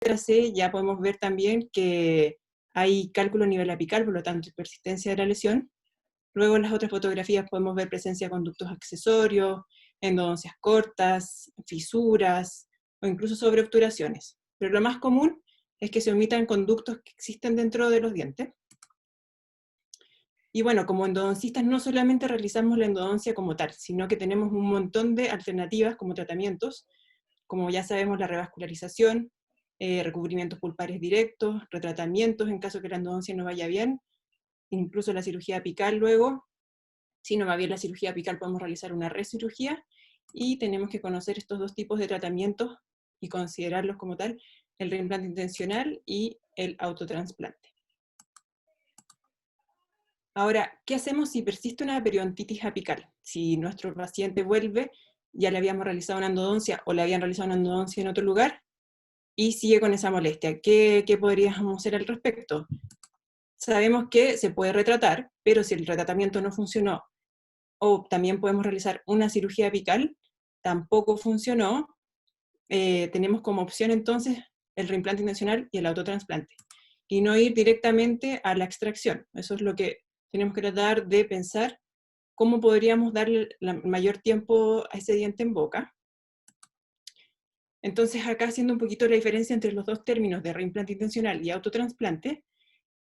letra C ya podemos ver también que hay cálculo a nivel apical, por lo tanto persistencia de la lesión. Luego en las otras fotografías podemos ver presencia de conductos accesorios, endodoncias cortas, fisuras, o incluso sobreobturaciones. Pero lo más común es que se omitan conductos que existen dentro de los dientes. Y bueno, como endodoncistas no solamente realizamos la endodoncia como tal, sino que tenemos un montón de alternativas como tratamientos, como ya sabemos la revascularización, recubrimientos pulpares directos, retratamientos en caso que la endodoncia no vaya bien, incluso la cirugía apical luego. Si no va bien la cirugía apical podemos realizar una recirugía, y tenemos que conocer estos dos tipos de tratamientos y considerarlos como tal, el reimplante intencional y el autotransplante. Ahora, ¿qué hacemos si persiste una periodontitis apical? Si nuestro paciente vuelve, ya le habíamos realizado una endodoncia o le habían realizado una endodoncia en otro lugar, y sigue con esa molestia. ¿Qué podríamos hacer al respecto? Sabemos que se puede retratar, pero si el retratamiento no funcionó, o también podemos realizar una cirugía apical, tampoco funcionó, tenemos como opción entonces el reimplante intencional y el autotransplante, y no ir directamente a la extracción. Eso es lo que tenemos que tratar de pensar, cómo podríamos darle el mayor tiempo a ese diente en boca. Entonces acá, haciendo un poquito la diferencia entre los dos términos de reimplante intencional y autotransplante,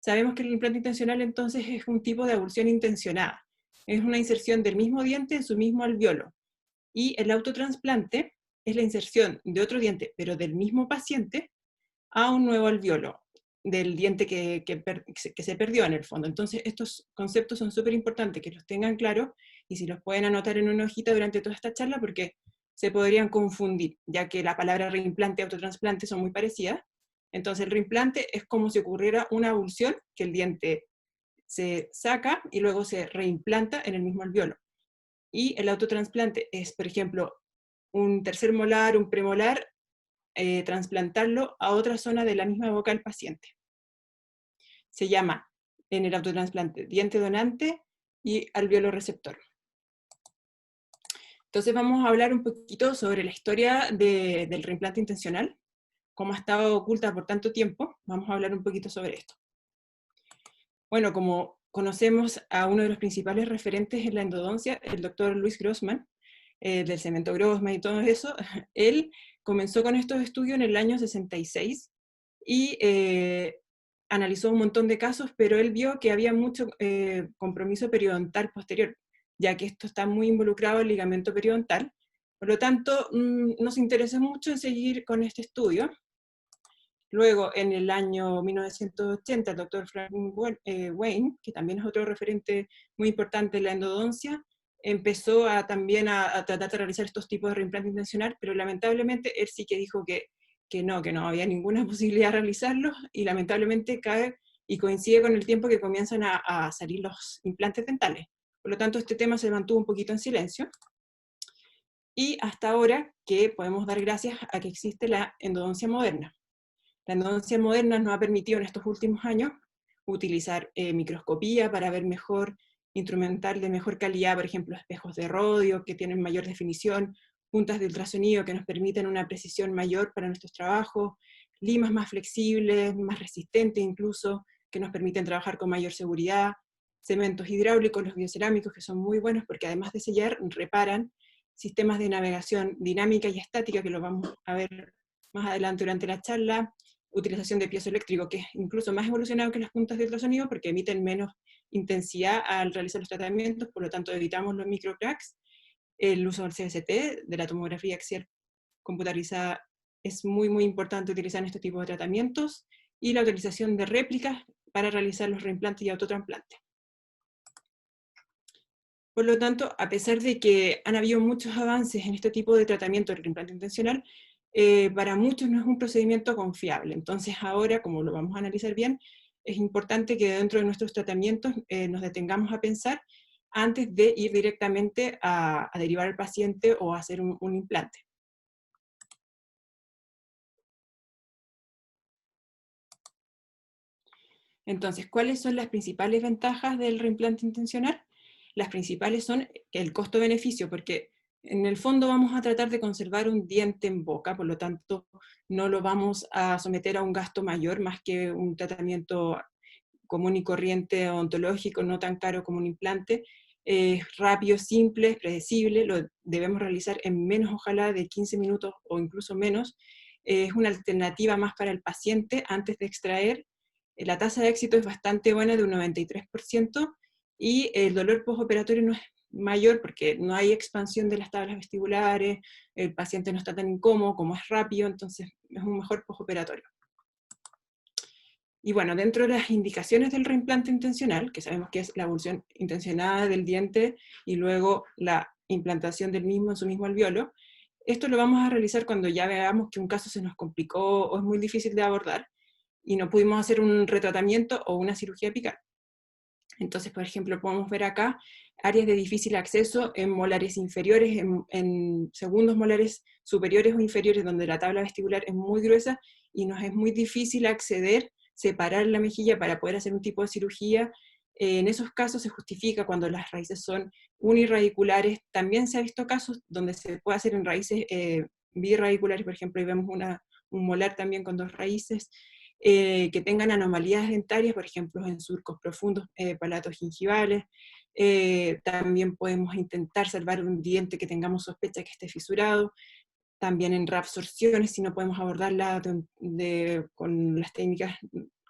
sabemos que el reimplante intencional entonces es un tipo de abulsión intencionada, es una inserción del mismo diente en su mismo alveolo, y el autotransplante es la inserción de otro diente, pero del mismo paciente, a un nuevo alveolo, del diente que se perdió en el fondo. Entonces estos conceptos son súper importantes que los tengan claros, y si los pueden anotar en una hojita durante toda esta charla, porque se podrían confundir, ya que la palabra reimplante y autotransplante son muy parecidas. Entonces el reimplante es como si ocurriera una abulsión, que el diente se saca y luego se reimplanta en el mismo alveolo. Y el autotransplante es, por ejemplo, un tercer molar, un premolar, trasplantarlo a otra zona de la misma boca del paciente. Se llama en el autotransplante diente donante y alveolo receptor. Entonces vamos a hablar un poquito sobre la historia del reimplante intencional, cómo ha estado oculta por tanto tiempo. Vamos a hablar un poquito sobre esto. Bueno, como conocemos a uno de los principales referentes en la endodoncia, el doctor Louis Grossman, del cemento Grossman y todo eso, él comenzó con estos estudios en el año 66, y analizó un montón de casos, pero él vio que había mucho compromiso periodontal posterior, ya que esto está muy involucrado en el ligamento periodontal. Por lo tanto, nos interesó mucho en seguir con este estudio. Luego, en el año 1980, el doctor Franklin Wayne, que también es otro referente muy importante en la endodoncia, empezó también a tratar de realizar estos tipos de reimplante intencional, pero lamentablemente él sí que dijo que no había ninguna posibilidad de realizarlos, y lamentablemente cae y coincide con el tiempo que comienzan a salir los implantes dentales. Por lo tanto, este tema se mantuvo un poquito en silencio, y hasta ahora que podemos dar gracias a que existe la endodoncia moderna. La endodoncia moderna nos ha permitido en estos últimos años utilizar microscopía para ver mejor, instrumental de mejor calidad, por ejemplo, espejos de rodio que tienen mayor definición, puntas de ultrasonido que nos permiten una precisión mayor para nuestros trabajos, limas más flexibles, más resistentes incluso, que nos permiten trabajar con mayor seguridad, cementos hidráulicos, los biocerámicos, que son muy buenos porque además de sellar, reparan, sistemas de navegación dinámica y estática, que lo vamos a ver más adelante durante la charla, utilización de piezoeléctrico, que es incluso más evolucionado que las puntas de ultrasonido porque emiten menos intensidad al realizar los tratamientos, por lo tanto evitamos los microcracks. El uso del CST, de la tomografía axial computarizada, es muy, muy importante utilizar en este tipo de tratamientos, y la utilización de réplicas para realizar los reimplantes y autotrasplantes. Por lo tanto, a pesar de que han habido muchos avances en este tipo de tratamiento del reimplante intencional, para muchos no es un procedimiento confiable. Entonces ahora, como lo vamos a analizar bien, es importante que dentro de nuestros tratamientos nos detengamos a pensar antes de ir directamente a derivar al paciente o a hacer un implante. Entonces, ¿cuáles son las principales ventajas del reimplante intencional? Las principales son el costo-beneficio, porque En el fondo vamos a tratar de conservar un diente en boca, por lo tanto no lo vamos a someter a un gasto mayor, más que un tratamiento común y corriente odontológico, no tan caro como un implante. Rápido, simple, predecible, lo debemos realizar en menos, ojalá, de 15 minutos o incluso menos. Es una alternativa más para el paciente antes de extraer. La tasa de éxito es bastante buena, de un 93%, y el dolor postoperatorio no es mayor porque no hay expansión de las tablas vestibulares, el paciente no está tan incómodo, como es rápido, entonces es un mejor postoperatorio. Y bueno, dentro de las indicaciones del reimplante intencional, que sabemos que es la evolución intencionada del diente y luego la implantación del mismo en su mismo alveolo, esto lo vamos a realizar cuando ya veamos que un caso se nos complicó o es muy difícil de abordar y no pudimos hacer un retratamiento o una cirugía apical. Entonces, por ejemplo, podemos ver acá áreas de difícil acceso en molares inferiores, en segundos molares superiores o inferiores, donde la tabla vestibular es muy gruesa y nos es muy difícil acceder, separar la mejilla para poder hacer un tipo de cirugía. En esos casos se justifica cuando las raíces son unirradiculares. También se ha visto casos donde se puede hacer en raíces birradiculares, por ejemplo, y vemos un molar también con dos raíces. Que tengan anomalías dentarias, por ejemplo, en surcos profundos, palatos gingivales. También podemos intentar salvar un diente que tengamos sospecha que esté fisurado. También en reabsorciones, si no podemos abordarla con las técnicas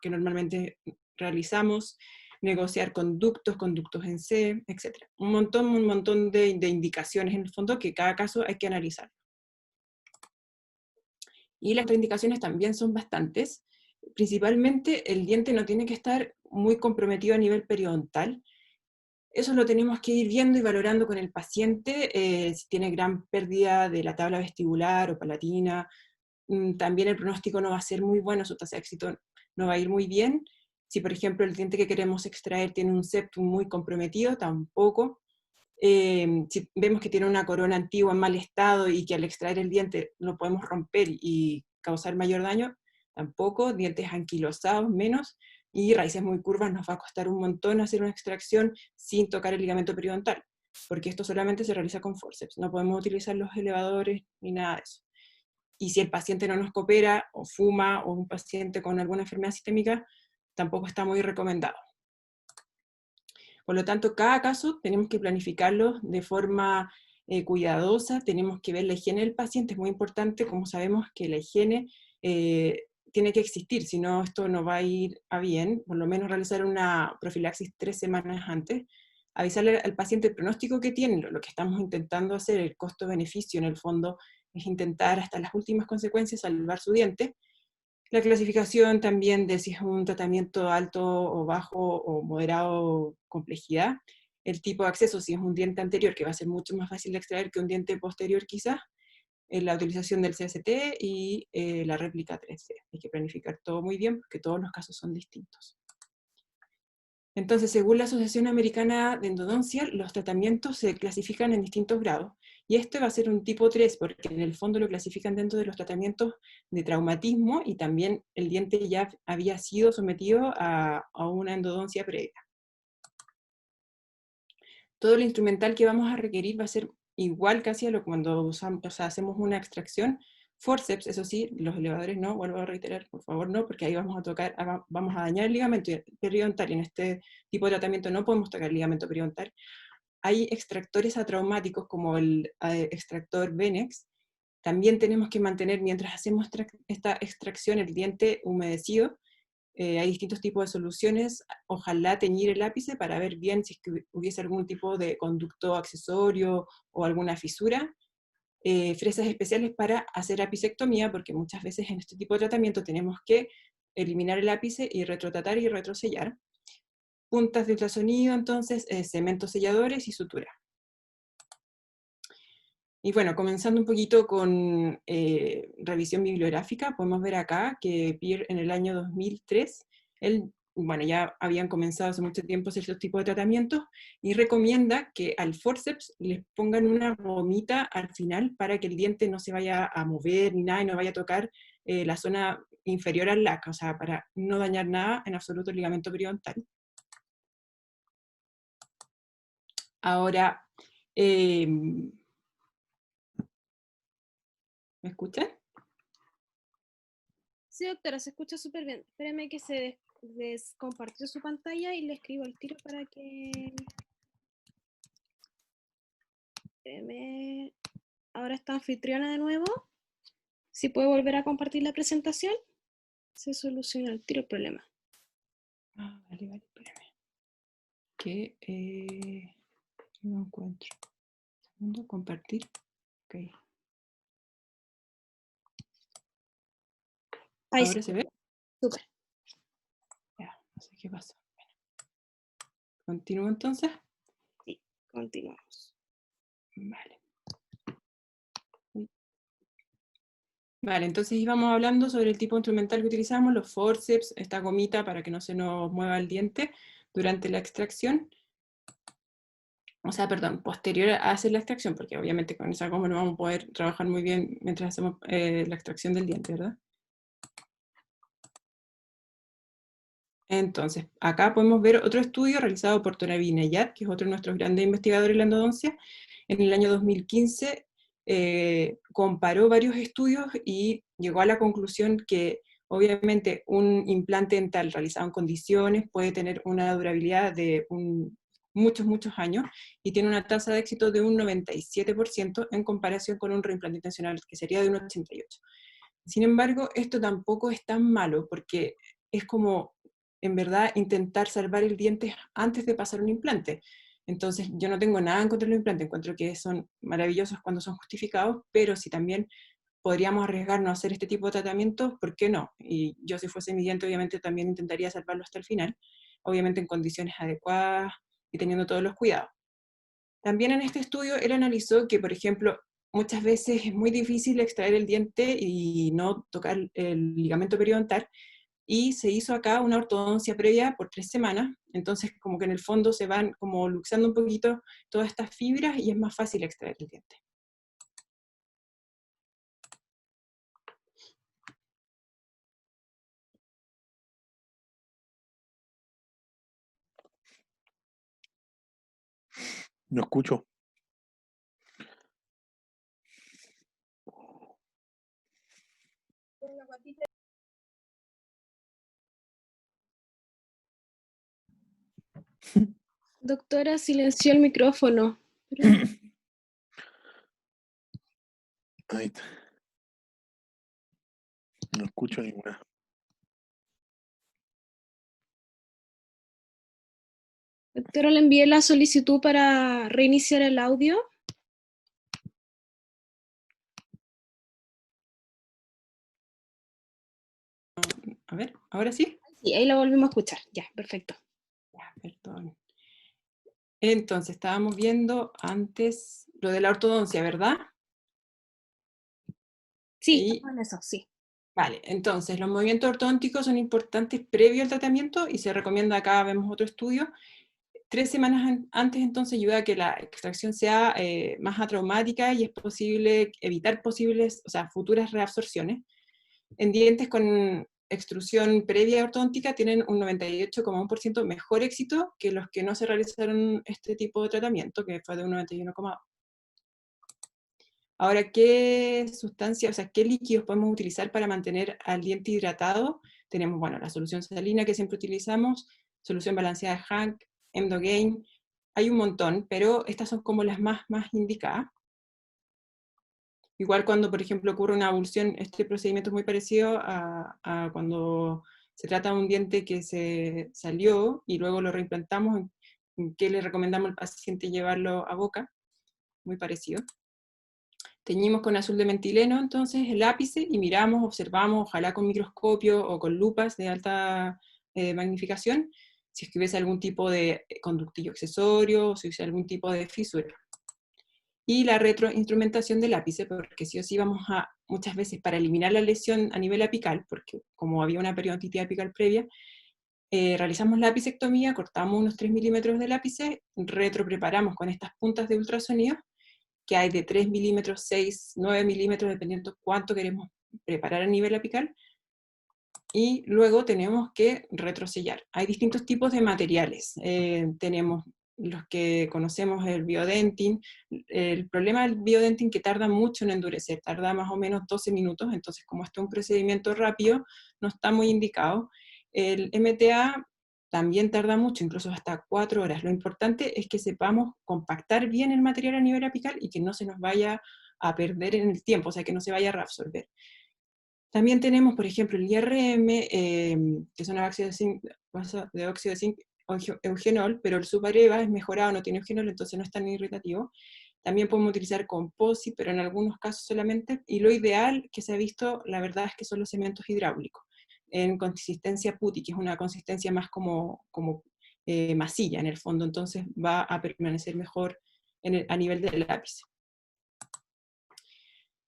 que normalmente realizamos. Negociar conductos en C, etc. Un montón de indicaciones en el fondo que cada caso hay que analizar. Y las contraindicaciones también son bastantes. Principalmente el diente no tiene que estar muy comprometido a nivel periodontal. Eso lo tenemos que ir viendo y valorando con el paciente, si tiene gran pérdida de la tabla vestibular o palatina. También el pronóstico no va a ser muy bueno, su tasa de éxito no va a ir muy bien. Si, por ejemplo, el diente que queremos extraer tiene un septum muy comprometido, tampoco. Si vemos que tiene una corona antigua en mal estado y que al extraer el diente lo podemos romper y causar mayor daño, tampoco. Dientes anquilosados, menos. Y raíces muy curvas, nos va a costar un montón hacer una extracción sin tocar el ligamento periodontal, porque esto solamente se realiza con forceps, no podemos utilizar los elevadores ni nada de eso. Y si el paciente no nos coopera, o fuma, o un paciente con alguna enfermedad sistémica, tampoco está muy recomendado. Por lo tanto, cada caso tenemos que planificarlo de forma cuidadosa, tenemos que ver la higiene del paciente, es muy importante, como sabemos que la higiene tiene que existir, si no esto no va a ir a bien. Por lo menos realizar una profilaxis 3 semanas antes, avisarle al paciente el pronóstico que tiene, lo que estamos intentando hacer, el costo-beneficio en el fondo, es intentar hasta las últimas consecuencias salvar su diente. La clasificación también de si es un tratamiento alto o bajo o moderado complejidad. El tipo de acceso, si es un diente anterior, que va a ser mucho más fácil de extraer que un diente posterior quizás. La utilización del CST y la réplica 3D. Hay que planificar todo muy bien porque todos los casos son distintos. Entonces, según la Asociación Americana de Endodoncia, los tratamientos se clasifican en distintos grados. Y este va a ser un tipo 3, porque en el fondo lo clasifican dentro de los tratamientos de traumatismo y también el diente ya había sido sometido a una endodoncia previa. Todo el instrumental que vamos a requerir va a ser igual casi a lo cuando usamos, o sea, hacemos una extracción. Forceps, eso sí, los elevadores no, vuelvo a reiterar, por favor no, porque ahí vamos a tocar, vamos a dañar el ligamento periodontal, y en este tipo de tratamiento no podemos tocar el ligamento periodontal. Hay extractores atraumáticos como el extractor Venex. También tenemos que mantener, mientras hacemos esta extracción, el diente humedecido. Hay distintos tipos de soluciones, ojalá teñir el ápice para ver bien si es que hubiese algún tipo de conducto accesorio o alguna fisura. Fresas especiales para hacer apicectomía, porque muchas veces en este tipo de tratamiento tenemos que eliminar el ápice y retrotratar y retrosellar. Puntas de ultrasonido, entonces, cementos selladores y sutura. Y bueno, comenzando un poquito con revisión bibliográfica, podemos ver acá que Peer en el año 2003, él, bueno, ya habían comenzado hace mucho tiempo a hacer estos tipos de tratamientos, y recomienda que al forceps les pongan una gomita al final para que el diente no se vaya a mover ni nada y no vaya a tocar la zona inferior al LAC, o sea, para no dañar nada en absoluto el ligamento periodontal. Ahora, ¿Me escuchan? Sí, doctora, se escucha súper bien. Espéreme que se descompartió su pantalla y le escribo el tiro para que... Espéreme. Ahora está anfitriona de nuevo. Si puede volver a compartir la presentación, se soluciona el tiro el problema. Ah, vale, espérame. Que no encuentro. Segundo, compartir. Ok. Ahí ¿Ahora sí, se ve? súper. Ya, no sé qué pasó. Bueno. ¿Continúo entonces? Sí, continuamos. Vale. Vale, entonces íbamos hablando sobre el tipo instrumental que utilizamos, los forceps, esta gomita para que no se nos mueva el diente durante la extracción. O sea, perdón, posterior a hacer la extracción, porque obviamente con esa goma no vamos a poder trabajar muy bien mientras hacemos la extracción del diente, ¿verdad? Entonces, acá podemos ver otro estudio realizado por Torabi Nayat, que es otro de nuestros grandes investigadores en la endodoncia. En el año 2015 comparó varios estudios y llegó a la conclusión que obviamente un implante dental realizado en condiciones puede tener una durabilidad de muchos años y tiene una tasa de éxito de un 97% en comparación con un reimplante intencional que sería de un 88%. Sin embargo, esto tampoco es tan malo porque es como, en verdad, intentar salvar el diente antes de pasar un implante. Entonces, yo no tengo nada en contra de los implantes, encuentro que son maravillosos cuando son justificados, pero si también podríamos arriesgarnos a hacer este tipo de tratamientos, ¿por qué no? Y yo si fuese mi diente, obviamente también intentaría salvarlo hasta el final, obviamente en condiciones adecuadas y teniendo todos los cuidados. También en este estudio él analizó que, por ejemplo, muchas veces es muy difícil extraer el diente y no tocar el ligamento periodontal, y se hizo acá una ortodoncia previa por 3 semanas, entonces como que en el fondo se van como luxando un poquito todas estas fibras y es más fácil extraer el diente. No escucho. Doctora, silenció el micrófono. Pero... Ahí está. No escucho ninguna. Doctora, le envié la solicitud para reiniciar el audio. A ver, ¿ahora sí? Sí, ahí la volvimos a escuchar. Ya, perfecto. Ya, perdón. Entonces, estábamos viendo antes lo de la ortodoncia, ¿verdad? Sí, Y, estamos en eso, sí. vale, entonces los movimientos ortodónticos son importantes previo al tratamiento y se recomienda, acá vemos otro estudio, 3 semanas antes entonces ayuda a que la extracción sea más atraumática y es posible evitar posibles, o sea, futuras reabsorciones. En dientes con extrusión previa ortodóntica tienen un 98,1% mejor éxito que los que no se realizaron este tipo de tratamiento, que fue de un 91,2%. Ahora, ¿qué sustancias, o sea, qué líquidos podemos utilizar para mantener al diente hidratado? Tenemos, bueno, la solución salina que siempre utilizamos, solución balanceada de Hank, Emdogain, hay un montón, pero estas son como las más indicadas. Igual cuando, por ejemplo, ocurre una abulsión, este procedimiento es muy parecido a cuando se trata de un diente que se salió y luego lo reimplantamos, en qué le recomendamos al paciente llevarlo a boca, muy parecido. Teñimos con azul de metileno entonces el ápice y miramos, observamos, ojalá con microscopio o con lupas de alta magnificación, si es que hubiese algún tipo de conductillo accesorio, o si hubiese algún tipo de fisura. Y la retroinstrumentación del ápice, porque sí o sí vamos a, muchas veces para eliminar la lesión a nivel apical, porque como había una periodontitis apical previa, realizamos la apicectomía, cortamos unos 3 milímetros del ápice, retropreparamos con estas puntas de ultrasonido, que hay de 3 milímetros, 6, 9 milímetros, dependiendo cuánto queremos preparar a nivel apical, y luego tenemos que retrosellar. Hay distintos tipos de materiales. Tenemos los que conocemos el biodentin. El problema del biodentin que tarda mucho en endurecer, tarda más o menos 12 minutos, entonces como este es un procedimiento rápido, no está muy indicado. El MTA también tarda mucho, incluso hasta 4 horas. Lo importante es que sepamos compactar bien el material a nivel apical y que no se nos vaya a perder en el tiempo, o sea, que no se vaya a reabsorber. También tenemos, por ejemplo, el IRM, que es una óxido de óxido de zinc eugenol, pero el subareva es mejorado, no tiene eugenol, entonces no es tan irritativo. También podemos utilizar composite, pero en algunos casos solamente, y lo ideal que se ha visto, la verdad es que son los cementos hidráulicos, en consistencia putty, que es una consistencia más como masilla en el fondo, entonces va a permanecer mejor a nivel del lápiz.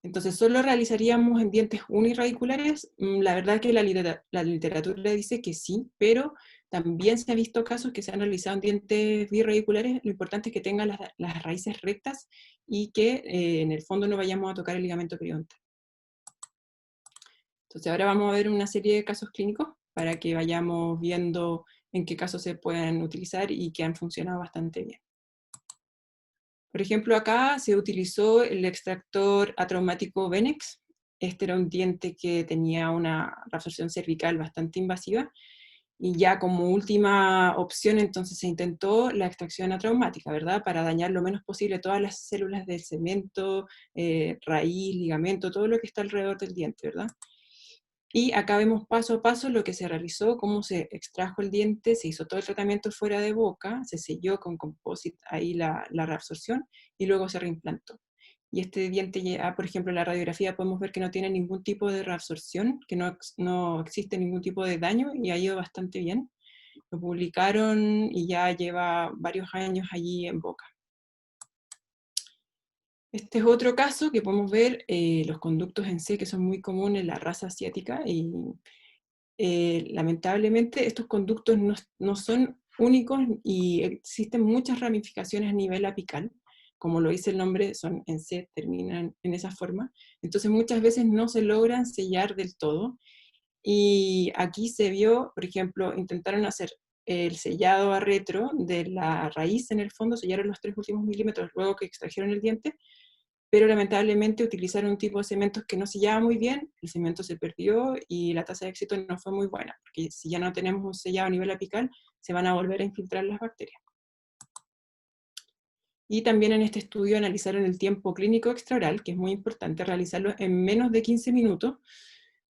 Entonces, ¿solo realizaríamos en dientes unirradiculares? La verdad que la literatura dice que sí, pero también se han visto casos que se han realizado en dientes birradiculares. Lo importante es que tengan las raíces rectas y que en el fondo no vayamos a tocar el ligamento periodontal. Entonces, ahora vamos a ver una serie de casos clínicos para que vayamos viendo en qué casos se pueden utilizar y que han funcionado bastante bien. Por ejemplo, acá se utilizó el extractor atraumático Venex. Este era un diente que tenía una reabsorción cervical bastante invasiva, y ya como última opción entonces se intentó la extracción atraumática, ¿verdad? Para dañar lo menos posible todas las células del cemento, raíz, ligamento, todo lo que está alrededor del diente, ¿verdad? Y acá vemos paso a paso lo que se realizó, cómo se extrajo el diente, se hizo todo el tratamiento fuera de boca, se selló con composite ahí la reabsorción, y luego se reimplantó. Y este diente, por ejemplo, en la radiografía podemos ver que no tiene ningún tipo de reabsorción, que no existe ningún tipo de daño, y ha ido bastante bien. Lo publicaron y ya lleva varios años allí en boca. Este es otro caso que podemos ver, los conductos en C, que son muy comunes en la raza asiática, y lamentablemente estos conductos no son únicos y existen muchas ramificaciones a nivel apical, como lo dice el nombre, son en C, terminan en esa forma, entonces muchas veces no se logran sellar del todo, y aquí se vio, por ejemplo, intentaron hacer el sellado a retro de la raíz en el fondo, sellaron los 3 últimos milímetros luego que extrajeron el diente, pero lamentablemente utilizaron un tipo de cementos que no sellaba muy bien, el cemento se perdió y la tasa de éxito no fue muy buena, porque si ya no tenemos un sellado a nivel apical, se van a volver a infiltrar las bacterias. Y también en este estudio analizaron el tiempo clínico extraoral, que es muy importante realizarlo en menos de 15 minutos,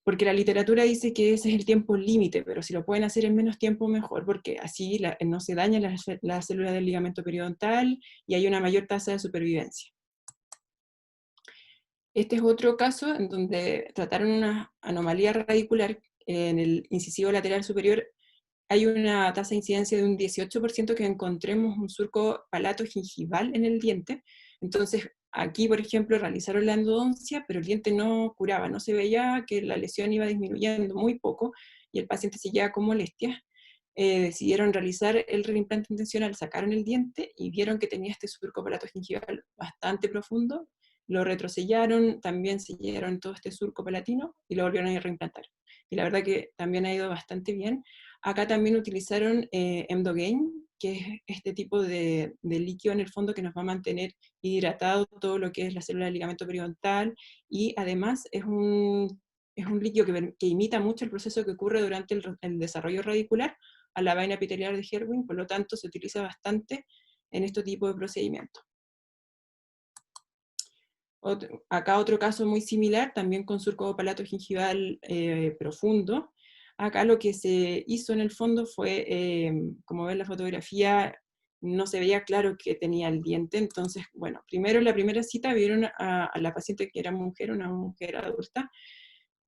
porque la literatura dice que ese es el tiempo límite, pero si lo pueden hacer en menos tiempo mejor, porque así no se dañan las células del ligamento periodontal y hay una mayor tasa de supervivencia. Este es otro caso en donde trataron una anomalía radicular en el incisivo lateral superior. Hay una tasa de incidencia de un 18% que encontremos un surco palato-gingival en el diente. Entonces, aquí, por ejemplo, realizaron la endodoncia, pero el diente no curaba, no se veía que la lesión iba disminuyendo muy poco, y el paciente seguía con molestias. Decidieron realizar el reimplante intencional, sacaron el diente y vieron que tenía este surco palato-gingival bastante profundo, lo retrosellaron, también sellaron todo este surco palatino y lo volvieron a reimplantar. Y la verdad que también ha ido bastante bien. Acá también utilizaron Emdogain, que es este tipo de líquido en el fondo que nos va a mantener hidratado todo lo que es la célula del ligamento periodontal, y además es un líquido que imita mucho el proceso que ocurre durante el desarrollo radicular a la vaina epitelial de Herwin, por lo tanto se utiliza bastante en este tipo de procedimientos. Acá otro caso muy similar, también con surco palato-gingival profundo. Acá lo que se hizo en el fondo fue, como ven la fotografía, no se veía claro que tenía el diente, entonces, bueno, primero en la primera cita vieron a la paciente que era mujer, una mujer adulta,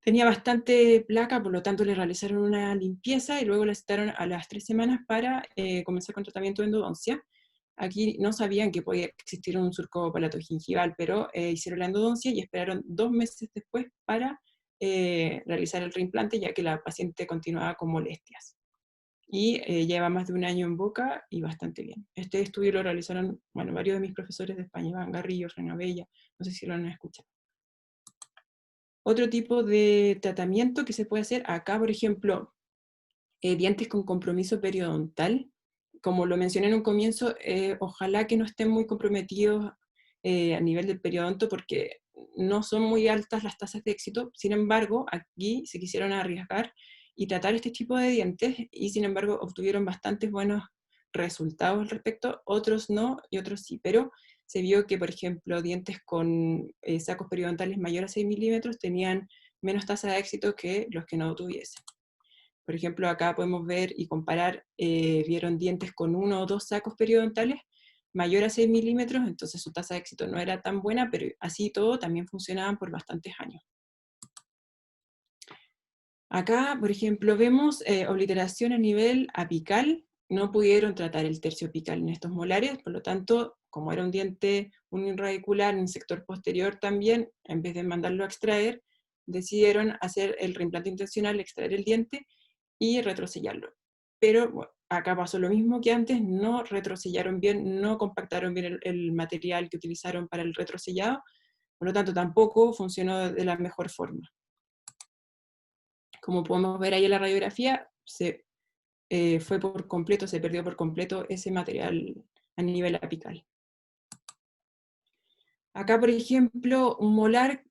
tenía bastante placa, por lo tanto le realizaron una limpieza y luego la citaron a las 3 semanas para comenzar con tratamiento de endodoncia. Aquí no sabían que podía existir un surco palato-gingival, pero hicieron la endodoncia y esperaron 2 meses después para realizar el reimplante, ya que la paciente continuaba con molestias. Y lleva más de 1 año en boca y bastante bien. Este estudio lo realizaron, bueno, varios de mis profesores de España, Iván Garrillo, Reina Bella, no sé si lo han escuchado. Otro tipo de tratamiento que se puede hacer acá, por ejemplo, dientes con compromiso periodontal. como lo mencioné en un comienzo, ojalá que no estén muy comprometidos a nivel del periodonto, porque no son muy altas las tasas de éxito. Sin embargo, aquí se quisieron arriesgar y tratar este tipo de dientes, y sin embargo obtuvieron bastantes buenos resultados al respecto, otros no y otros sí, pero se vio que, por ejemplo, dientes con sacos periodontales mayores a 6 milímetros tenían menos tasa de éxito que los que no tuviesen. Por ejemplo, acá podemos ver y comparar, vieron dientes con 1 o 2 sacos periodontales mayor a 6 milímetros, entonces su tasa de éxito no era tan buena, pero así todo también funcionaban por bastantes años. Acá, por ejemplo, vemos obliteración a nivel apical. No pudieron tratar el tercio apical en estos molares, por lo tanto, como era un diente uniradicular en el sector posterior también, en vez de mandarlo a extraer, decidieron hacer el reimplante intencional, extraer el diente y retrosellarlo. Pero bueno, acá pasó lo mismo que antes, no retrosellaron bien, no compactaron bien el material que utilizaron para el retrosellado, por lo tanto tampoco funcionó de la mejor forma. Como podemos ver ahí en la radiografía, se perdió por completo ese material a nivel apical. Acá, por ejemplo, un molar,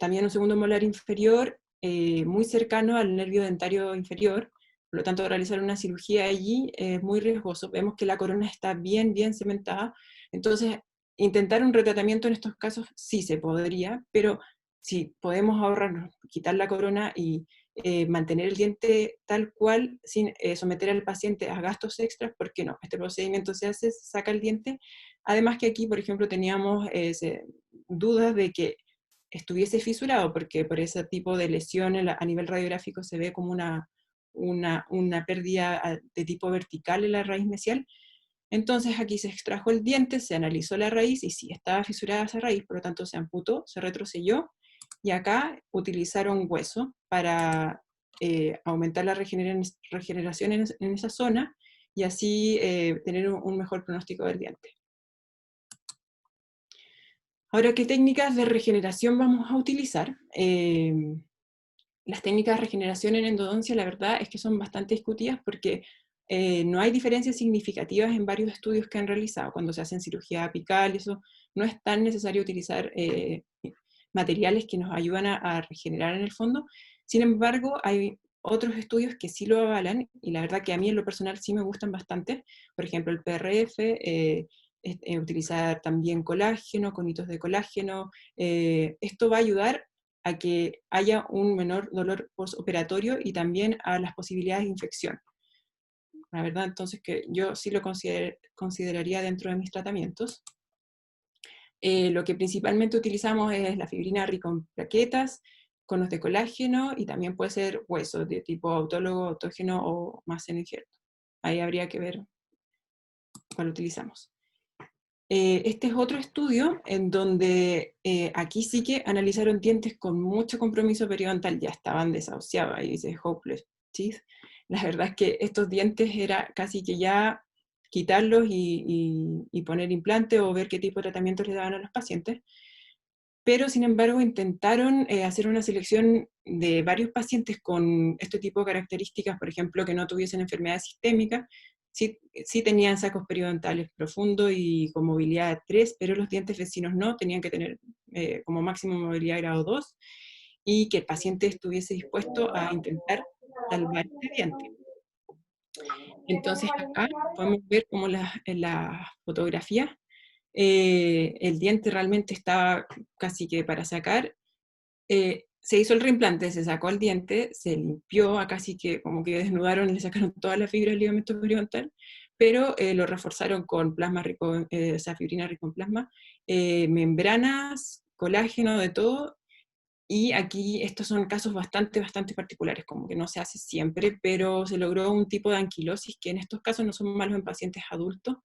también un segundo molar inferior, muy cercano al nervio dentario inferior, por lo tanto realizar una cirugía allí es muy riesgoso. Vemos que la corona está bien cementada, entonces intentar un retratamiento en estos casos sí se podría, pero si podemos ahorrarnos, quitar la corona y mantener el diente tal cual, sin someter al paciente a gastos extras, ¿por qué no? Este procedimiento se hace, se saca el diente. Además que aquí, por ejemplo, teníamos dudas de que estuviese fisurado, porque por ese tipo de lesión a nivel radiográfico se ve como una pérdida de tipo vertical en la raíz mesial. Entonces aquí se extrajo el diente, se analizó la raíz, y sí, estaba fisurada esa raíz, por lo tanto se amputó, se retrocedió, y acá utilizaron hueso para aumentar la regeneración en esa zona, y así tener un mejor pronóstico del diente. Ahora, ¿qué técnicas de regeneración vamos a utilizar? Las técnicas de regeneración en endodoncia, la verdad es que son bastante discutidas, porque no hay diferencias significativas en varios estudios que han realizado. Cuando se hacen cirugía apical, eso no es tan necesario utilizar materiales que nos ayudan a regenerar en el fondo. Sin embargo, hay otros estudios que sí lo avalan, y la verdad que a mí en lo personal sí me gustan bastante. Por ejemplo, el PRF, utilizar también colágeno, conitos de colágeno. Esto va a ayudar a que haya un menor dolor postoperatorio y también a las posibilidades de infección. La verdad, entonces, que yo sí lo consideraría dentro de mis tratamientos. Lo que principalmente utilizamos es la fibrina rica en plaquetas, conos de colágeno, y también puede ser hueso de tipo autólogo, autógeno o más en injerto. Ahí habría que ver cuál utilizamos. Este es otro estudio en donde aquí sí que analizaron dientes con mucho compromiso periodontal, ya estaban desahuciados, ahí dice hopeless teeth. La verdad es que estos dientes era casi que ya quitarlos y poner implante o ver qué tipo de tratamiento le daban a los pacientes. Pero sin embargo intentaron hacer una selección de varios pacientes con este tipo de características, por ejemplo, que no tuviesen enfermedades sistémicas. Sí tenían sacos periodontales profundos y con movilidad 3, pero los dientes vecinos no, tenían que tener como máximo movilidad grado 2, y que el paciente estuviese dispuesto a intentar salvar este diente. Entonces acá podemos ver como en la fotografía el diente realmente estaba casi que para sacar. Se hizo el reimplante, se sacó el diente, se limpió, casi que como que desnudaron y le sacaron todas las fibras del ligamento periodontal, pero lo reforzaron con plasma rico, o sea, fibrina rico en plasma, membranas, colágeno, de todo. Y aquí estos son casos bastante particulares, como que no se hace siempre, pero se logró un tipo de anquilosis que en estos casos no son malos en pacientes adultos,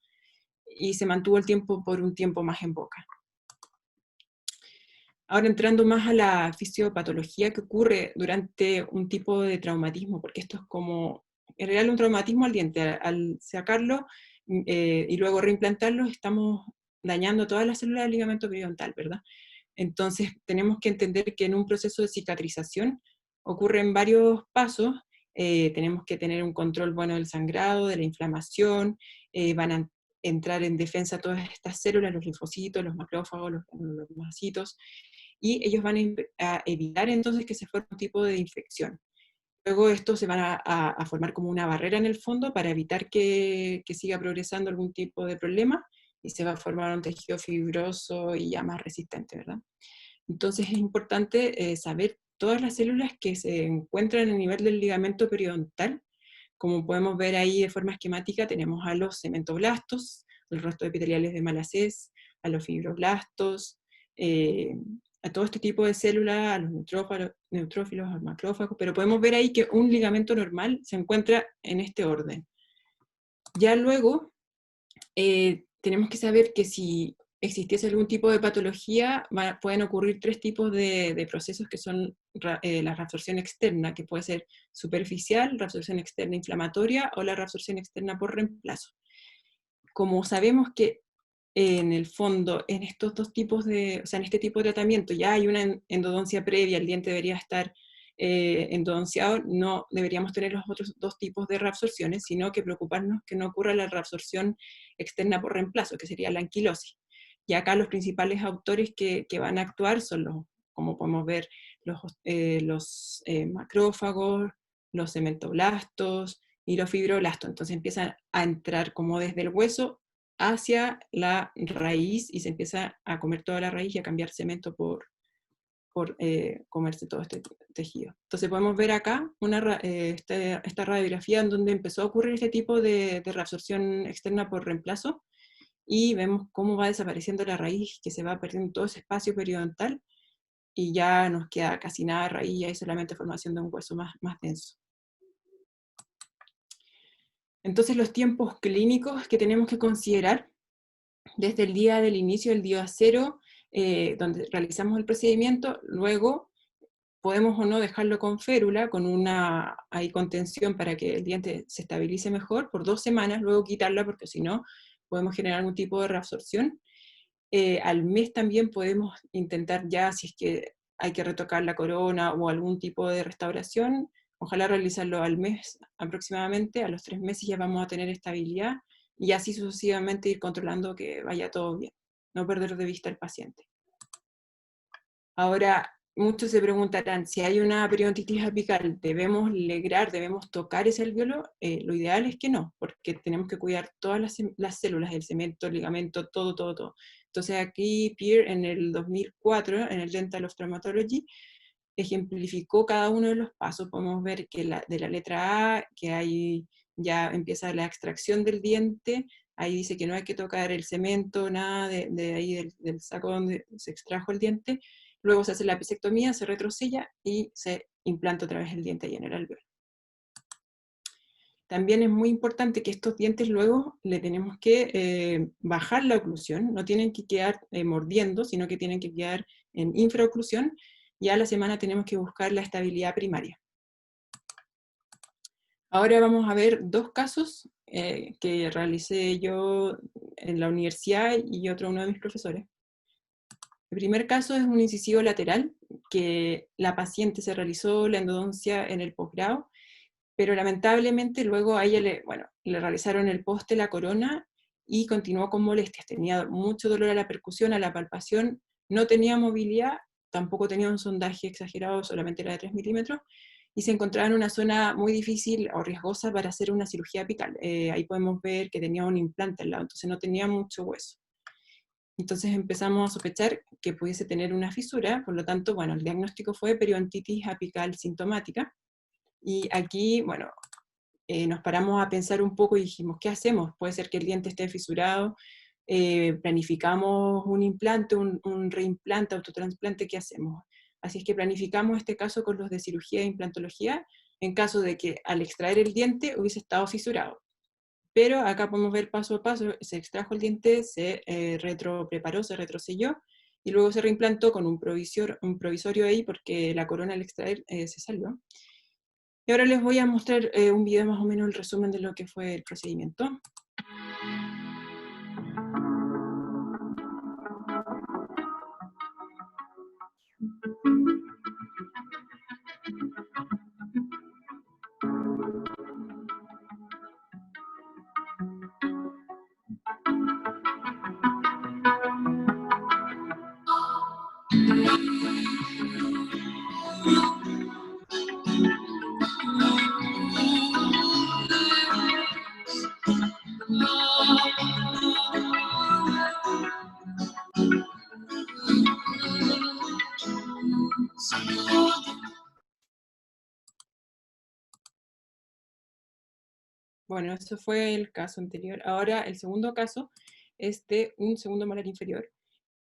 y se mantuvo el tiempo por un tiempo más en boca. Ahora, entrando más a la fisiopatología que ocurre durante un tipo de traumatismo, porque esto es como, en realidad, un traumatismo al diente. Al sacarlo y luego reimplantarlo, estamos dañando todas las células del ligamento periodontal, ¿verdad? Entonces tenemos que entender que en un proceso de cicatrización ocurren varios pasos, tenemos que tener un control bueno del sangrado, de la inflamación, van a entrar en defensa todas estas células, los linfocitos, los macrófagos, los mastocitos, y ellos van a evitar entonces que se forme un tipo de infección. Luego estos se van a formar como una barrera en el fondo para evitar que siga progresando algún tipo de problema, y se va a formar un tejido fibroso y ya más resistente, ¿verdad? Entonces es importante saber todas las células que se encuentran a nivel del ligamento periodontal. Como podemos ver ahí de forma esquemática, tenemos a los cementoblastos, el resto epiteliales de Malacés, a los fibroblastos, a todo este tipo de células, a los neutrófilos, a los macrófagos, pero podemos ver ahí que un ligamento normal se encuentra en este orden. Ya luego, tenemos que saber que si existiese algún tipo de patología, pueden ocurrir tres tipos de procesos que son la reabsorción externa, que puede ser superficial, reabsorción externa inflamatoria o la reabsorción externa por reemplazo. Como sabemos que en el fondo, en estos dos tipos de, o sea, en este tipo de tratamiento ya hay una endodoncia previa, el diente debería estar endodonciado, no deberíamos tener los otros dos tipos de reabsorciones, sino que preocuparnos que no ocurra la reabsorción externa por reemplazo, que sería la anquilosis. Y acá los principales autores que van a actuar son los, como podemos ver, los macrófagos, los cementoblastos y los fibroblastos. Entonces empiezan a entrar como desde el hueso hacia la raíz y se empieza a comer toda la raíz y a cambiar cemento por comerse todo este tejido. Entonces podemos ver acá esta radiografía en donde empezó a ocurrir este tipo de reabsorción externa por reemplazo, y vemos cómo va desapareciendo la raíz, que se va perdiendo todo ese espacio periodontal, y ya nos queda casi nada de raíz y hay solamente formación de un hueso más denso. Entonces los tiempos clínicos que tenemos que considerar desde el día del inicio del día cero, donde realizamos el procedimiento, luego podemos o no dejarlo con férula, con una contención para que el diente se estabilice mejor por 2 semanas, luego quitarla porque si no podemos generar algún tipo de reabsorción. Al mes también podemos intentar ya, si es que hay que retocar la corona o algún tipo de restauración, ojalá realizarlo al mes aproximadamente, a los 3 meses ya vamos a tener estabilidad, y así sucesivamente ir controlando que vaya todo bien, no perder de vista al paciente. Ahora, muchos se preguntarán, si hay una periodontitis apical, ¿debemos legrar, debemos tocar ese alvéolo? Lo ideal es que no, porque tenemos que cuidar todas las células, el cemento, el ligamento, todo. Entonces aquí Pierre en el 2004, en el Dental of Traumatology, ejemplificó cada uno de los pasos. Podemos ver que de la letra A, que ahí ya empieza la extracción del diente, ahí dice que no hay que tocar el cemento, nada de ahí del saco donde se extrajo el diente. Luego se hace la apicectomía, se retrosella y se implanta otra vez el diente ahí en el alvéolo. También es muy importante que estos dientes luego le tenemos que bajar la oclusión, no tienen que quedar mordiendo, sino que tienen que quedar en infraoclusión. Ya a la semana tenemos que buscar la estabilidad primaria. Ahora vamos a ver 2 casos que realicé yo en la universidad y uno de mis profesores. El primer caso es un incisivo lateral, que la paciente se realizó la endodoncia en el posgrado, pero lamentablemente luego a ella le realizaron el poste, la corona, y continuó con molestias. Tenía mucho dolor a la percusión, a la palpación, no tenía movilidad, tampoco tenía un sondaje exagerado, solamente era de 3 milímetros, y se encontraba en una zona muy difícil o riesgosa para hacer una cirugía apical. Ahí podemos ver que tenía un implante al lado, entonces no tenía mucho hueso. Entonces empezamos a sospechar que pudiese tener una fisura, por lo tanto, bueno, el diagnóstico fue periodontitis apical sintomática. Y aquí, bueno, nos paramos a pensar un poco y dijimos, ¿qué hacemos? Puede ser que el diente esté fisurado, planificamos un implante, un reimplante, autotransplante, ¿qué hacemos? Así es que planificamos este caso con los de cirugía e implantología, en caso de que al extraer el diente hubiese estado fisurado. Pero acá podemos ver paso a paso, se extrajo el diente, se retropreparó, se retroselló, y luego se reimplantó con un provisorio ahí, porque la corona al extraer se salió. Y ahora les voy a mostrar un video más o menos el resumen de lo que fue el procedimiento. Bueno, eso fue el caso anterior. Ahora el segundo caso es de un segundo molar inferior,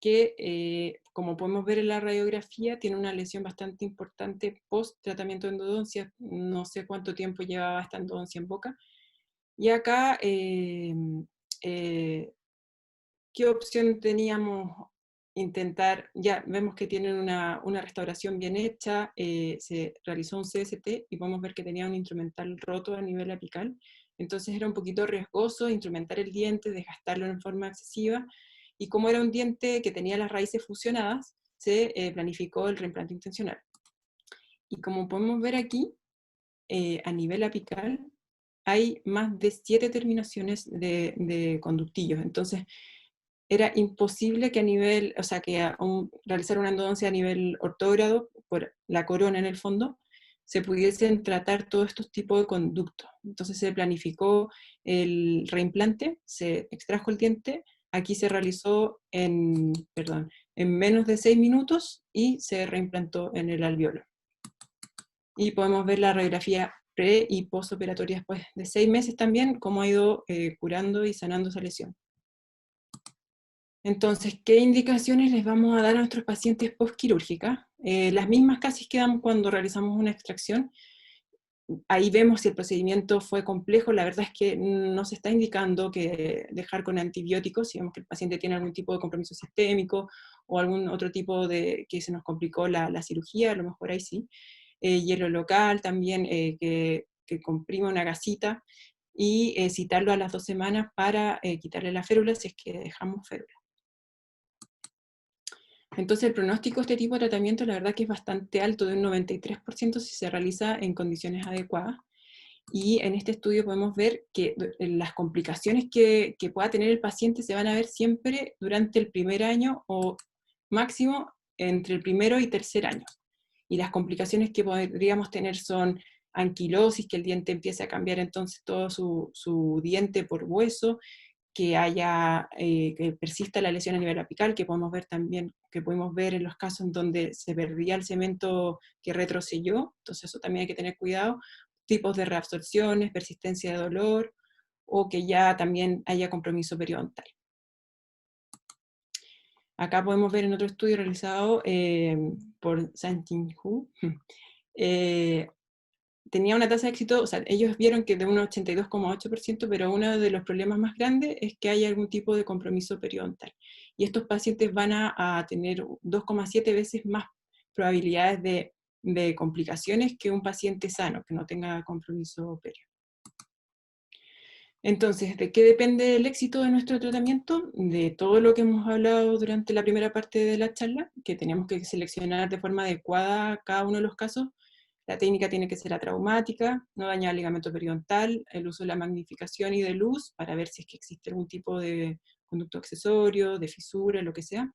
que como podemos ver en la radiografía, tiene una lesión bastante importante post tratamiento de endodoncia. No sé cuánto tiempo llevaba esta endodoncia en boca. Y acá, ¿qué opción teníamos? Intentar, ya vemos que tienen una restauración bien hecha, se realizó un CST y podemos ver que tenía un instrumental roto a nivel apical, entonces era un poquito riesgoso instrumentar el diente, desgastarlo en forma excesiva, y como era un diente que tenía las raíces fusionadas, se planificó el reimplante intencional. Y como podemos ver aquí, a nivel apical, hay más de 7 terminaciones de conductillos, entonces era imposible que a nivel, o sea, que realizar una endodoncia a nivel ortógrado, por la corona en el fondo, se pudiesen tratar todos estos tipos de conductos. Entonces se planificó el reimplante, se extrajo el diente, aquí se realizó en menos de 6 minutos y se reimplantó en el alveolo. Y podemos ver la radiografía pre- y postoperatoria después de 6 meses también, cómo ha ido curando y sanando esa lesión. Entonces, ¿qué indicaciones les vamos a dar a nuestros pacientes postquirúrgicas? Las mismas casi que damos cuando realizamos una extracción. Ahí vemos si el procedimiento fue complejo. La verdad es que no se está indicando que dejar con antibióticos, si vemos que el paciente tiene algún tipo de compromiso sistémico o algún otro tipo de que se nos complicó la cirugía, a lo mejor ahí sí. Hielo local también, que comprima una gasita, y citarlo a las 2 semanas para quitarle la férula si es que dejamos férula. Entonces el pronóstico de este tipo de tratamiento la verdad que es bastante alto, de un 93% si se realiza en condiciones adecuadas. Y en este estudio podemos ver que las complicaciones que pueda tener el paciente se van a ver siempre durante el primer año o máximo entre el primero y tercer año. Y las complicaciones que podríamos tener son anquilosis, que el diente empiece a cambiar entonces todo su diente por hueso, que persista la lesión a nivel apical, que podemos ver también, que pudimos ver en los casos en donde se perdía el cemento que retrocedió, entonces eso también hay que tener cuidado, tipos de reabsorciones, persistencia de dolor, o que ya también haya compromiso periodontal. Acá podemos ver en otro estudio realizado por Santin Hu, tenía una tasa de éxito, o sea, ellos vieron que de un 82,8%, pero uno de los problemas más grandes es que hay algún tipo de compromiso periodontal. Y estos pacientes van a tener 2,7 veces más probabilidades de complicaciones que un paciente sano, que no tenga compromiso periodontal. Entonces, ¿de qué depende el éxito de nuestro tratamiento? De todo lo que hemos hablado durante la primera parte de la charla, que tenemos que seleccionar de forma adecuada cada uno de los casos. La técnica tiene que ser atraumática, no dañar el ligamento periodontal, el uso de la magnificación y de luz para ver si es que existe algún tipo de conducto accesorio, de fisura, lo que sea.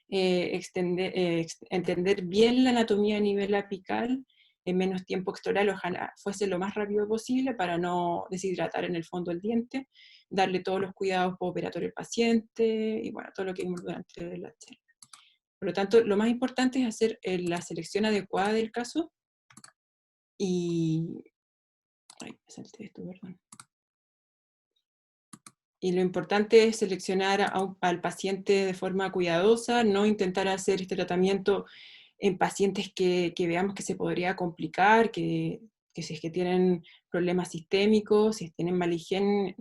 Entender bien la anatomía a nivel apical, en menos tiempo extraoral, ojalá fuese lo más rápido posible para no deshidratar en el fondo el diente, darle todos los cuidados postoperatorios al paciente, y bueno, todo lo que vimos durante la charla. Por lo tanto, lo más importante es hacer la selección adecuada del caso, y... Ay, me salté esto, perdón. Y lo importante es seleccionar al paciente de forma cuidadosa, no intentar hacer este tratamiento en pacientes que veamos que se podría complicar, que si es que tienen problemas sistémicos, si tienen mala higiene,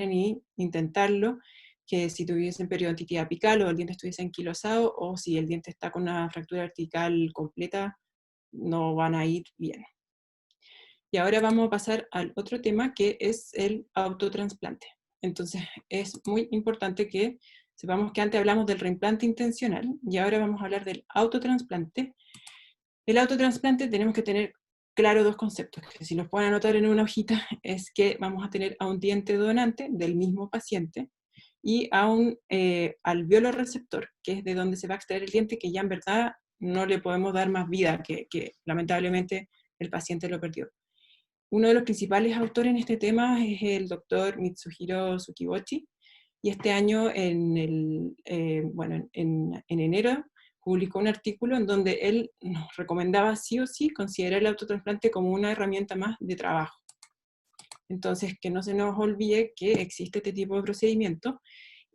ni intentarlo, que si tuviesen periodontitis apical o el diente estuviese anquilosado, o si el diente está con una fractura vertical completa, no van a ir bien. Y ahora vamos a pasar al otro tema, que es el autotransplante. Entonces es muy importante que sepamos que antes hablamos del reimplante intencional y ahora vamos a hablar del autotransplante. El autotransplante tenemos que tener claro dos conceptos, que si los pueden anotar en una hojita, es que vamos a tener a un diente donante del mismo paciente y a un alveolo receptor, que es de donde se va a extraer el diente, que ya en verdad no le podemos dar más vida, que lamentablemente el paciente lo perdió. Uno de los principales autores en este tema es el doctor Mitsuhiro Tsukiboshi, y este año, en enero, publicó un artículo en donde él nos recomendaba sí o sí considerar el autotrasplante como una herramienta más de trabajo. Entonces, que no se nos olvide que existe este tipo de procedimiento,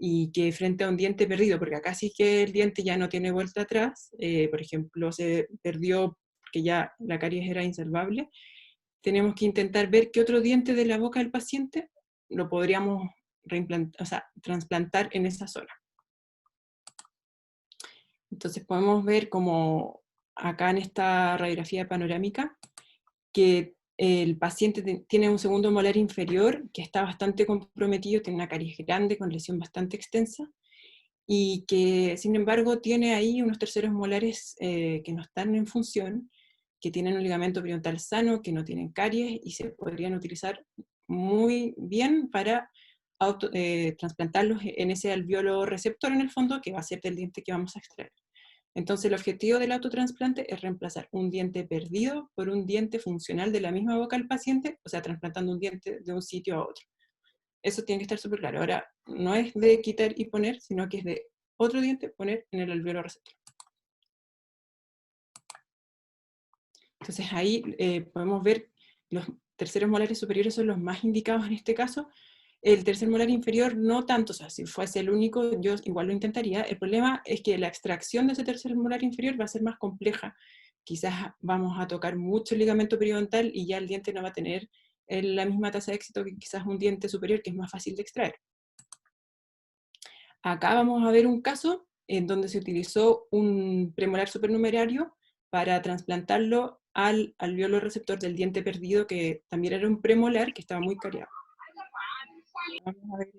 y que frente a un diente perdido, porque acá sí que el diente ya no tiene vuelta atrás, por ejemplo, se perdió porque ya la caries era insalvable, tenemos que intentar ver qué otro diente de la boca del paciente lo podríamos o sea, trasplantar en esa zona. Entonces podemos ver como acá en esta radiografía panorámica que el paciente tiene un segundo molar inferior que está bastante comprometido, tiene una caries grande con lesión bastante extensa, y que sin embargo tiene ahí unos terceros molares que no están en función, que tienen un ligamento periodontal sano, que no tienen caries y se podrían utilizar muy bien para trasplantarlos en ese alveolo receptor en el fondo, que va a ser del diente que vamos a extraer. Entonces el objetivo del autotransplante es reemplazar un diente perdido por un diente funcional de la misma boca del paciente, o sea, trasplantando un diente de un sitio a otro. Eso tiene que estar súper claro. Ahora, no es de quitar y poner, sino que es de otro diente poner en el alveolo receptor. Entonces ahí podemos ver los terceros molares superiores son los más indicados en este caso. El tercer molar inferior no tanto, o sea, si fuese el único, yo igual lo intentaría. El problema es que la extracción de ese tercer molar inferior va a ser más compleja. Quizás vamos a tocar mucho el ligamento periodontal y ya el diente no va a tener la misma tasa de éxito que quizás un diente superior, que es más fácil de extraer. Acá vamos a ver un caso en donde se utilizó un premolar supernumerario para trasplantarlo al alveolo receptor del diente perdido, que también era un premolar que estaba muy cariado. Vamos a ver.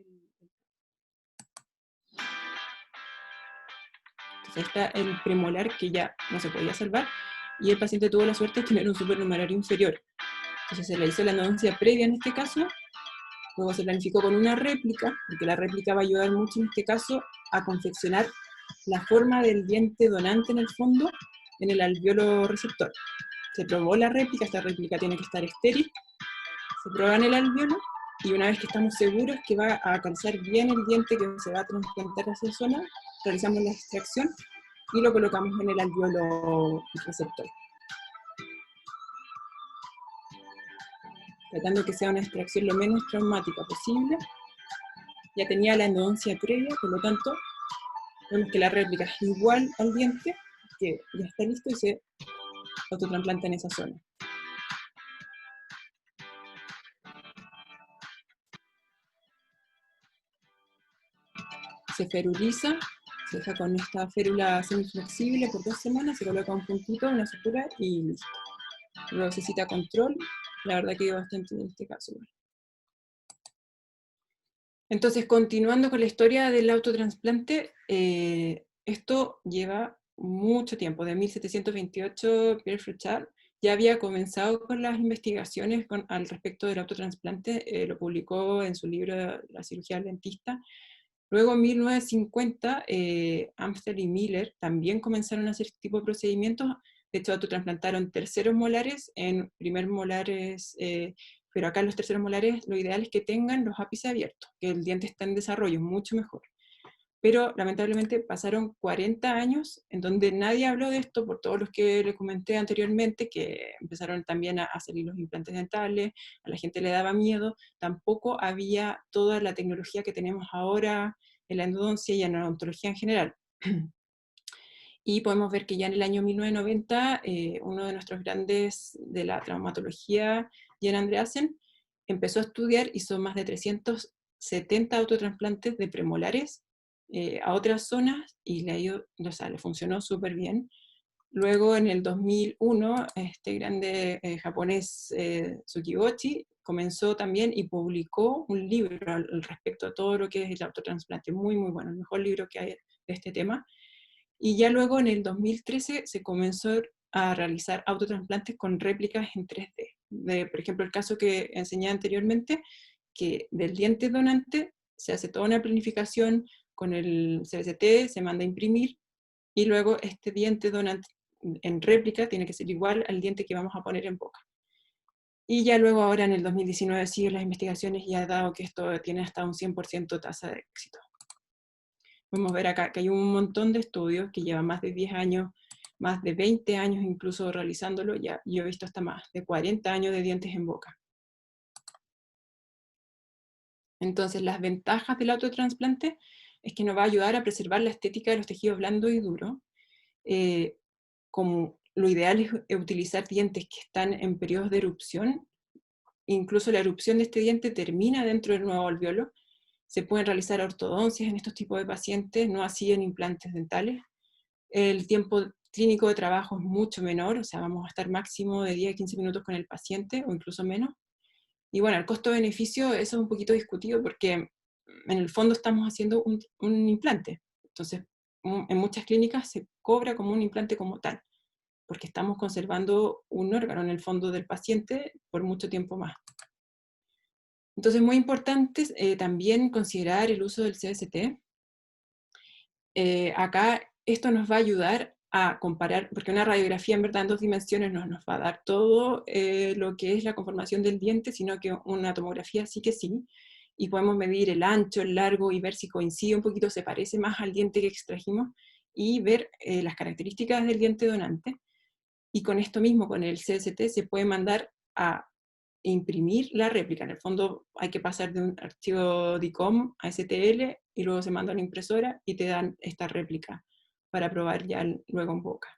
Entonces ahí está el premolar que ya no se podía salvar, y el paciente tuvo la suerte de tener un supernumerario inferior. Entonces se le hizo la endodoncia previa en este caso, luego se planificó con una réplica, porque la réplica va a ayudar mucho en este caso a confeccionar la forma del diente donante en el fondo, en el alveolo receptor. Se probó la réplica, esta réplica tiene que estar estéril, se prueba en el alveolo, y una vez que estamos seguros que va a calzar bien el diente que se va a trasplantar a esa zona, realizamos la extracción y lo colocamos en el alveolo receptor, tratando que sea una extracción lo menos traumática posible. Ya tenía la endodoncia previa, por lo tanto, vemos que la réplica es igual al diente, que ya está listo y se autotrasplanta en esa zona. Se feruliza, se deja con esta férula semiflexible por 2 semanas, se coloca un puntito, una sutura y listo. Luego se cita control, la verdad que dio bastante en este caso. Entonces, continuando con la historia del autotransplante, esto lleva mucho tiempo. De 1728, Pierre Fréchard ya había comenzado con las investigaciones al respecto del autotransplante, lo publicó en su libro La cirugía del dentista. Luego en 1950, Amstel y Miller también comenzaron a hacer este tipo de procedimientos. De hecho, autotrasplantaron terceros molares en primer molares, pero acá los terceros molares lo ideal es que tengan los ápices abiertos, que el diente está en desarrollo, mucho mejor. Pero lamentablemente pasaron 40 años en donde nadie habló de esto, por todos los que les comenté anteriormente, que empezaron también a salir los implantes dentales, a la gente le daba miedo, tampoco había toda la tecnología que tenemos ahora en la endodoncia y en la odontología en general. Y podemos ver que ya en el año 1990, uno de nuestros grandes de la traumatología, Jan Andreasen, empezó a estudiar, hizo más de 370 autotrasplantes de premolares a otras zonas, y le funcionó súper bien. Luego, en el 2001, este grande japonés Tsukigochi comenzó también y publicó un libro al respecto a todo lo que es el autotransplante, muy, muy bueno, el mejor libro que hay de este tema. Y ya luego, en el 2013, se comenzó a realizar autotrasplantes con réplicas en 3D. Por ejemplo, el caso que enseñé anteriormente, que del diente donante se hace toda una planificación con el CBCT, se manda a imprimir, y luego este diente donante en réplica tiene que ser igual al diente que vamos a poner en boca. Y ya luego ahora en el 2019 siguen las investigaciones y ha dado que esto tiene hasta un 100% tasa de éxito. Podemos ver acá que hay un montón de estudios que llevan más de 10 años, más de 20 años incluso realizándolo, ya yo he visto hasta más de 40 años de dientes en boca. Entonces, las ventajas del autotransplante es que nos va a ayudar a preservar la estética de los tejidos blandos y duros. Como lo ideal es utilizar dientes que están en periodos de erupción, incluso la erupción de este diente termina dentro del nuevo alveolo. Se pueden realizar ortodoncias en estos tipos de pacientes, no así en implantes dentales. El tiempo clínico de trabajo es mucho menor, o sea, vamos a estar máximo de 10 a 15 minutos con el paciente, o incluso menos. Y bueno, el costo-beneficio, eso es un poquito discutido, porque en el fondo estamos haciendo un implante. Entonces, en muchas clínicas se cobra como un implante como tal, porque estamos conservando un órgano en el fondo del paciente por mucho tiempo más. Entonces, muy importante también considerar el uso del CST. Acá esto nos va a ayudar a comparar, porque una radiografía en verdad en 2 dimensiones no nos va a dar todo lo que es la conformación del diente, sino que una tomografía sí que sí, y podemos medir el ancho, el largo, y ver si coincide un poquito, se parece más al diente que extrajimos, y ver las características del diente donante. Y con esto mismo, con el CST, se puede mandar a imprimir la réplica. En el fondo hay que pasar de un archivo DICOM a STL y luego se manda a una impresora y te dan esta réplica para probar ya luego en boca.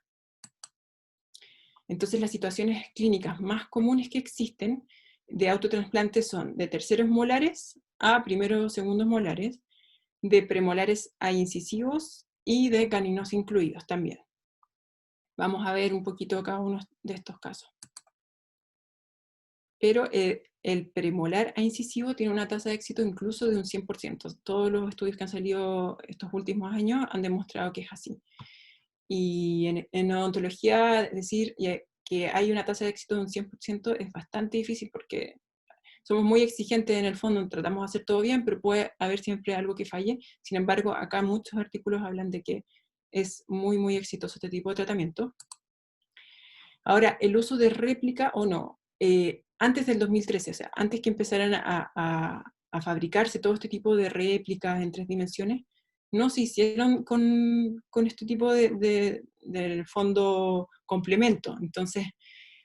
Entonces las situaciones clínicas más comunes que existen de autotransplante son de terceros molares a primeros o segundos molares, de premolares a incisivos y de caninos incluidos también. Vamos a ver un poquito cada uno de estos casos. Pero el premolar a incisivo tiene una tasa de éxito incluso de un 100%. Todos los estudios que han salido estos últimos años han demostrado que es así. Y en odontología decir que hay una tasa de éxito de un 100% es bastante difícil, porque somos muy exigentes en el fondo, tratamos de hacer todo bien, pero puede haber siempre algo que falle. Sin embargo, acá muchos artículos hablan de que es muy, muy exitoso este tipo de tratamiento. Ahora, el uso de réplica o no. Antes del 2013, o sea, antes que empezaran a fabricarse todo este tipo de réplicas en 3 dimensiones, no se hicieron con este tipo del fondo complemento. Entonces,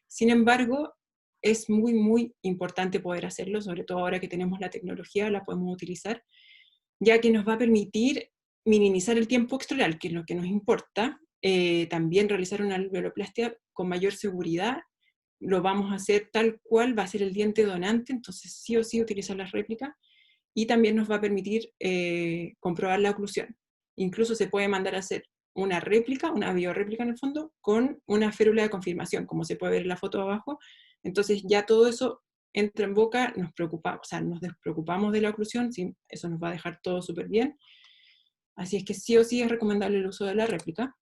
sin embargo, es muy, muy importante poder hacerlo, sobre todo ahora que tenemos la tecnología, la podemos utilizar, ya que nos va a permitir minimizar el tiempo extraoral, que es lo que nos importa. También realizar una alveoloplastia con mayor seguridad. Lo vamos a hacer tal cual va a ser el diente donante, entonces sí o sí utilizar las réplicas, y también nos va a permitir comprobar la oclusión. Incluso se puede mandar a hacer una réplica, una biorréplica en el fondo, con una férula de confirmación, como se puede ver en la foto abajo. Entonces ya todo eso entra en boca, nos preocupamos, o sea, nos despreocupamos de la oclusión, sí, eso nos va a dejar todo súper bien. Así es que sí o sí es recomendable el uso de la réplica.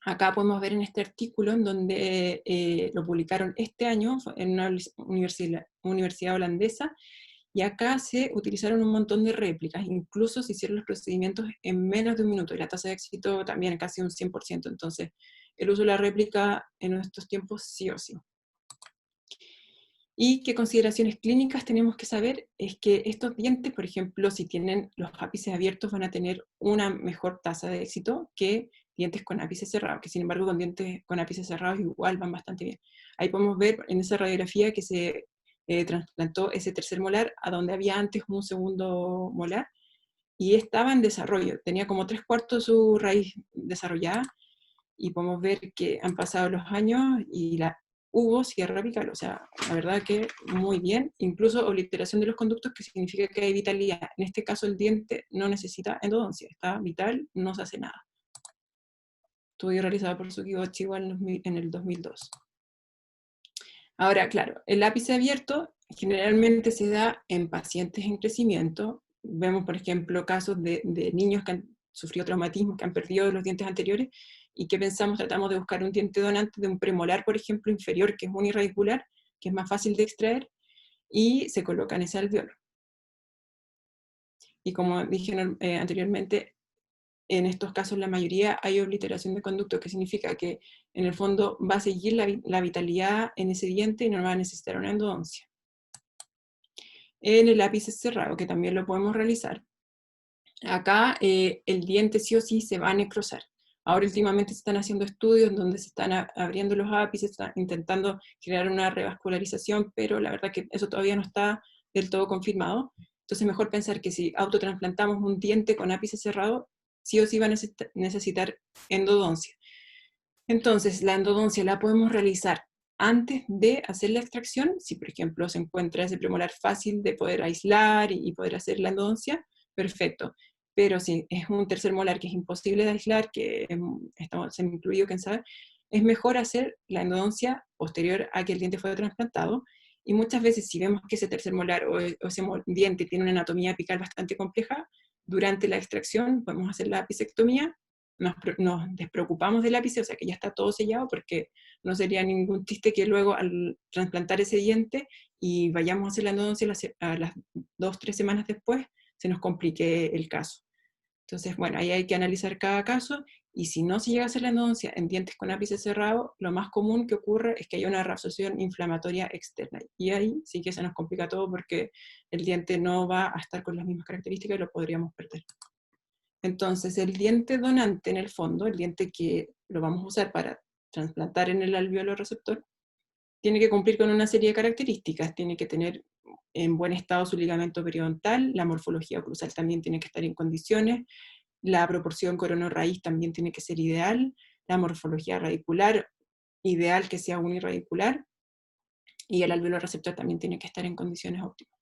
Acá podemos ver en este artículo, en donde lo publicaron este año en una universidad holandesa, y acá se utilizaron un montón de réplicas, incluso se hicieron los procedimientos en menos de un minuto, y la tasa de éxito también casi un 100%, entonces el uso de la réplica en estos tiempos sí o sí. Y qué consideraciones clínicas tenemos que saber es que estos dientes, por ejemplo, si tienen los ápices abiertos, van a tener una mejor tasa de éxito que dientes con ápices cerrados, que sin embargo con dientes con ápices cerrados igual van bastante bien. Ahí podemos ver en esa radiografía que se trasplantó ese tercer molar a donde había antes un segundo molar, y estaba en desarrollo, tenía como 3/4 su raíz desarrollada, y podemos ver que han pasado los años y hubo cierre apical, o sea, la verdad que muy bien, incluso obliteración de los conductos, que significa que hay vitalidad. En este caso el diente no necesita endodoncia, está vital, no se hace nada. Estudio realizado por Suki Ochiwa en el 2002. Ahora, claro, el ápice abierto generalmente se da en pacientes en crecimiento. Vemos, por ejemplo, casos de niños que han sufrido traumatismos, que han perdido los dientes anteriores, y que pensamos, tratamos de buscar un diente donante de un premolar, por ejemplo, inferior, que es unirradicular, que es más fácil de extraer, y se coloca en ese alveolo. Y como dije anteriormente, en estos casos la mayoría hay obliteración de conducto, que significa que en el fondo va a seguir la vitalidad en ese diente y no va a necesitar una endodoncia. En el ápice cerrado, que también lo podemos realizar, acá el diente sí o sí se va a necrosar. Ahora últimamente se están haciendo estudios donde se están abriendo los ápices, están intentando generar una revascularización, pero la verdad que eso todavía no está del todo confirmado. Entonces mejor pensar que si autotransplantamos un diente con ápice cerrado, sí o sí va a necesitar endodoncia. Entonces, la endodoncia la podemos realizar antes de hacer la extracción, si por ejemplo se encuentra ese premolar fácil de poder aislar y poder hacer la endodoncia, perfecto. Pero si es un tercer molar que es imposible de aislar, que estamos incluido, quién sabe, es mejor hacer la endodoncia posterior a que el diente fue trasplantado. Y muchas veces si vemos que ese tercer molar o ese diente tiene una anatomía apical bastante compleja, durante la extracción podemos hacer la apicectomía, nos despreocupamos del ápice, o sea que ya está todo sellado, porque no sería ningún chiste que luego al trasplantar ese diente y vayamos a hacer la endodoncia a las 2-3 semanas después, se nos complique el caso. Entonces, bueno, ahí hay que analizar cada caso, y si no se llega a hacer la endodoncia en dientes con ápice cerrado, lo más común que ocurre es que haya una reabsorción inflamatoria externa, y ahí sí que se nos complica todo porque el diente no va a estar con las mismas características y lo podríamos perder. Entonces, el diente donante, en el fondo, el diente que lo vamos a usar para trasplantar en el alveolo receptor, tiene que cumplir con una serie de características. Tiene que tener en buen estado su ligamento periodontal, la morfología oclusal también tiene que estar en condiciones, la proporción corono-raíz también tiene que ser ideal, la morfología radicular, ideal que sea unirradicular, y el alveolo receptor también tiene que estar en condiciones óptimas.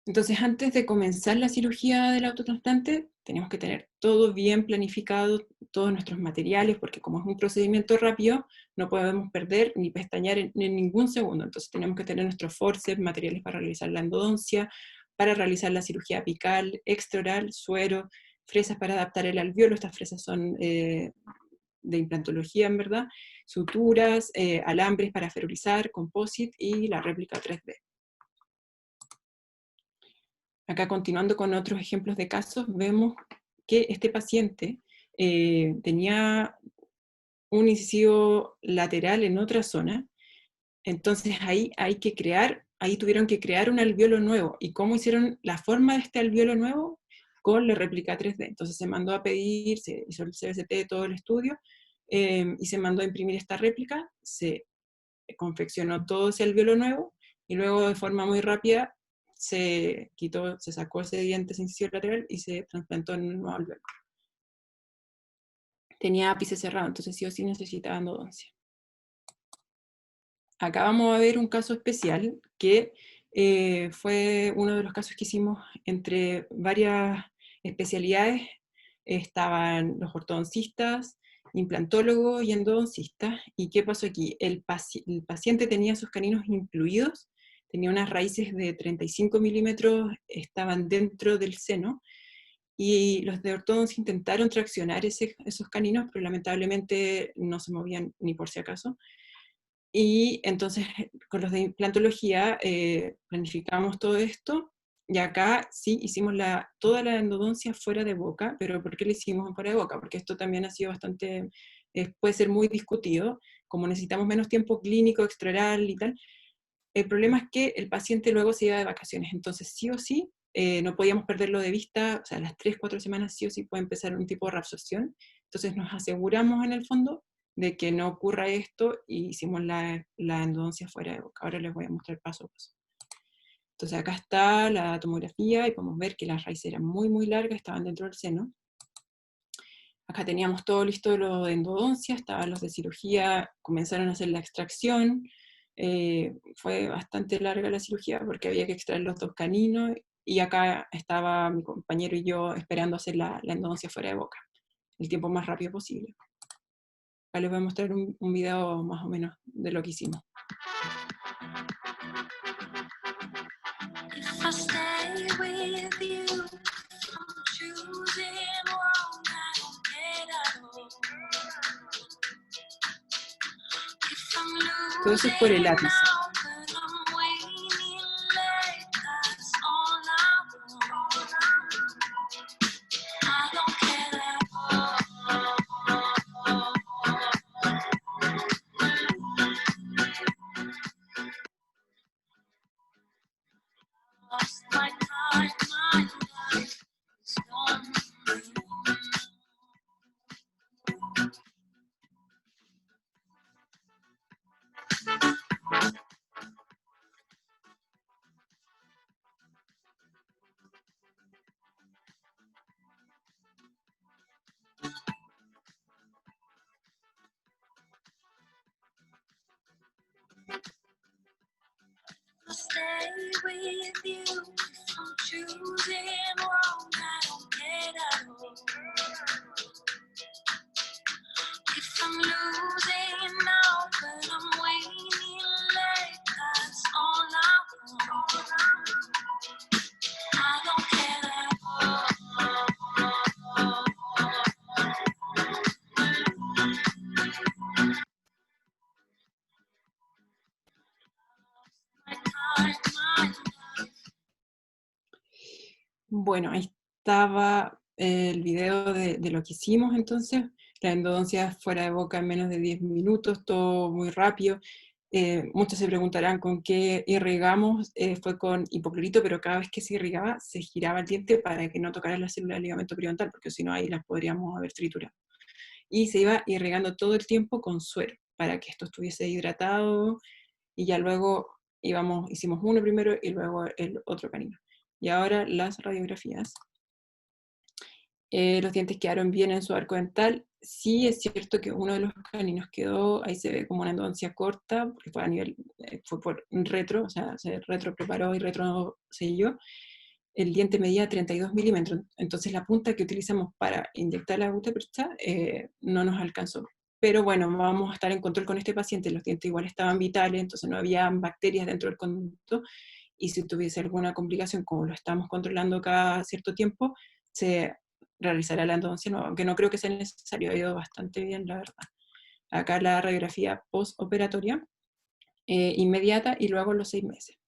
Entonces, antes de comenzar la cirugía del autotrasplante, tenemos que tener todo bien planificado, todos nuestros materiales, porque como es un procedimiento rápido, no podemos perder ni pestañear en ningún segundo. Entonces tenemos que tener nuestros forceps, materiales para realizar la endodoncia, para realizar la cirugía apical, extraoral, suero, fresas para adaptar el alveolo. Estas fresas son de implantología, en verdad, suturas, alambres para ferulizar, composite y la réplica 3D. Acá, continuando con otros ejemplos de casos, vemos que este paciente tenía un incisivo lateral en otra zona. Entonces ahí tuvieron que crear un alveolo nuevo. ¿Y cómo hicieron la forma de este alveolo nuevo? Con la réplica 3D. Entonces se mandó a pedir, se hizo el CBCT de todo el estudio, y se mandó a imprimir esta réplica, se confeccionó todo ese alveolo nuevo, y luego de forma muy rápida se sacó ese diente sin incisivo lateral y se trasplantó en un nuevo alveolo. Tenía ápice cerrado, entonces sí o sí necesitaba endodoncia. Acá vamos a ver un caso especial que fue uno de los casos que hicimos entre varias especialidades. Estaban los ortodoncistas, implantólogos y endodoncistas. ¿Y qué pasó aquí? El paciente tenía sus caninos incluidos, tenía unas raíces de 35 milímetros, estaban dentro del seno, y los de ortodoncia intentaron traccionar esos caninos, pero lamentablemente no se movían ni por si acaso. Y entonces con los de implantología planificamos todo esto, y acá sí hicimos toda la endodoncia fuera de boca. ¿Pero por qué lo hicimos fuera de boca? Porque esto también ha sido bastante, puede ser muy discutido, como necesitamos menos tiempo clínico, extraoral y tal. El problema es que el paciente luego se iba de vacaciones, entonces sí o sí no podíamos perderlo de vista. O sea, las 3-4 semanas sí o sí puede empezar un tipo de reabsorción. Entonces nos aseguramos en el fondo de que no ocurra esto, y hicimos la endodoncia fuera de boca. Ahora les voy a mostrar paso a paso. Entonces acá está la tomografía, y podemos ver que las raíces eran muy muy largas, estaban dentro del seno. Acá teníamos todo listo lo de endodoncia, estaban los de cirugía, comenzaron a hacer la extracción. Fue bastante larga la cirugía porque había que extraer los 2 caninos, y acá estaba mi compañero y yo esperando hacer la endodoncia fuera de boca, el tiempo más rápido posible. Acá les voy a mostrar un video más o menos de lo que hicimos. If I stay with you, I'm choosing wrong, I don't get at all. If I'm todo eso es por el ápice. Lost my time, my life is gone. stay with you. If I'm choosing wrong, I don't care at all. If I'm losing now, but I'm winning late, that's all I want. I don't care at all. Bueno, ahí estaba el video de lo que hicimos entonces, la endodoncia fuera de boca en menos de 10 minutos, todo muy rápido. Muchos se preguntarán con qué irrigamos, fue con hipoclorito, pero cada vez que se irrigaba se giraba el diente para que no tocara la célula del ligamento periodontal, porque si no ahí las podríamos haber triturado. Y se iba irrigando todo el tiempo con suero, para que esto estuviese hidratado, y ya luego hicimos uno primero y luego el otro canino. Y ahora las radiografías. Los dientes quedaron bien en su arco dental. Sí es cierto que uno de los caninos quedó, ahí se ve como una endodoncia corta, porque fue a nivel, fue por retro, o sea, se retro preparó y retro selló. El diente medía 32 milímetros, entonces la punta que utilizamos para inyectar la gota percha no nos alcanzó. Pero bueno, vamos a estar en control con este paciente, los dientes igual estaban vitales, entonces no había bacterias dentro del conducto, y si tuviese alguna complicación, como lo estamos controlando cada cierto tiempo, se realizará la endodoncia nueva, aunque no creo que sea necesario, ha ido bastante bien, la verdad. Acá la radiografía postoperatoria, inmediata, y luego los 6 meses.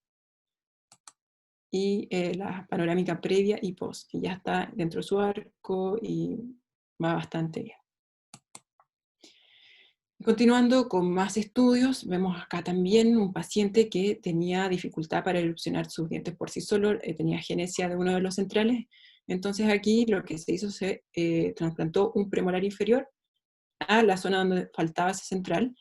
Y la panorámica previa y post, que ya está dentro de su arco y va bastante bien. Continuando con más estudios, vemos acá también un paciente que tenía dificultad para erupcionar sus dientes por sí solo, tenía agenesia de uno de los centrales. Entonces aquí lo que se hizo, se trasplantó un premolar inferior a la zona donde faltaba ese central.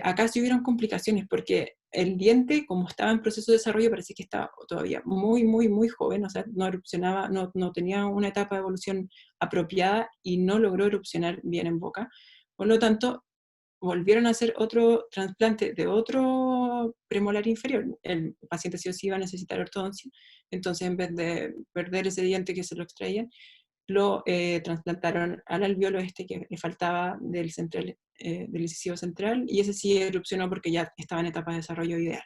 Acá sí hubieron complicaciones porque el diente, como estaba en proceso de desarrollo, parece que estaba todavía muy, muy, muy joven, o sea, no erupcionaba, no tenía una etapa de evolución apropiada y no logró erupcionar bien en boca. Por lo tanto, volvieron a hacer otro trasplante de otro premolar inferior. El paciente sí o sí iba a necesitar ortodoncia, entonces en vez de perder ese diente que se lo extraían, lo trasplantaron al alveolo este que le faltaba del central, del incisivo central, y ese sí erupcionó porque ya estaba en etapa de desarrollo ideal.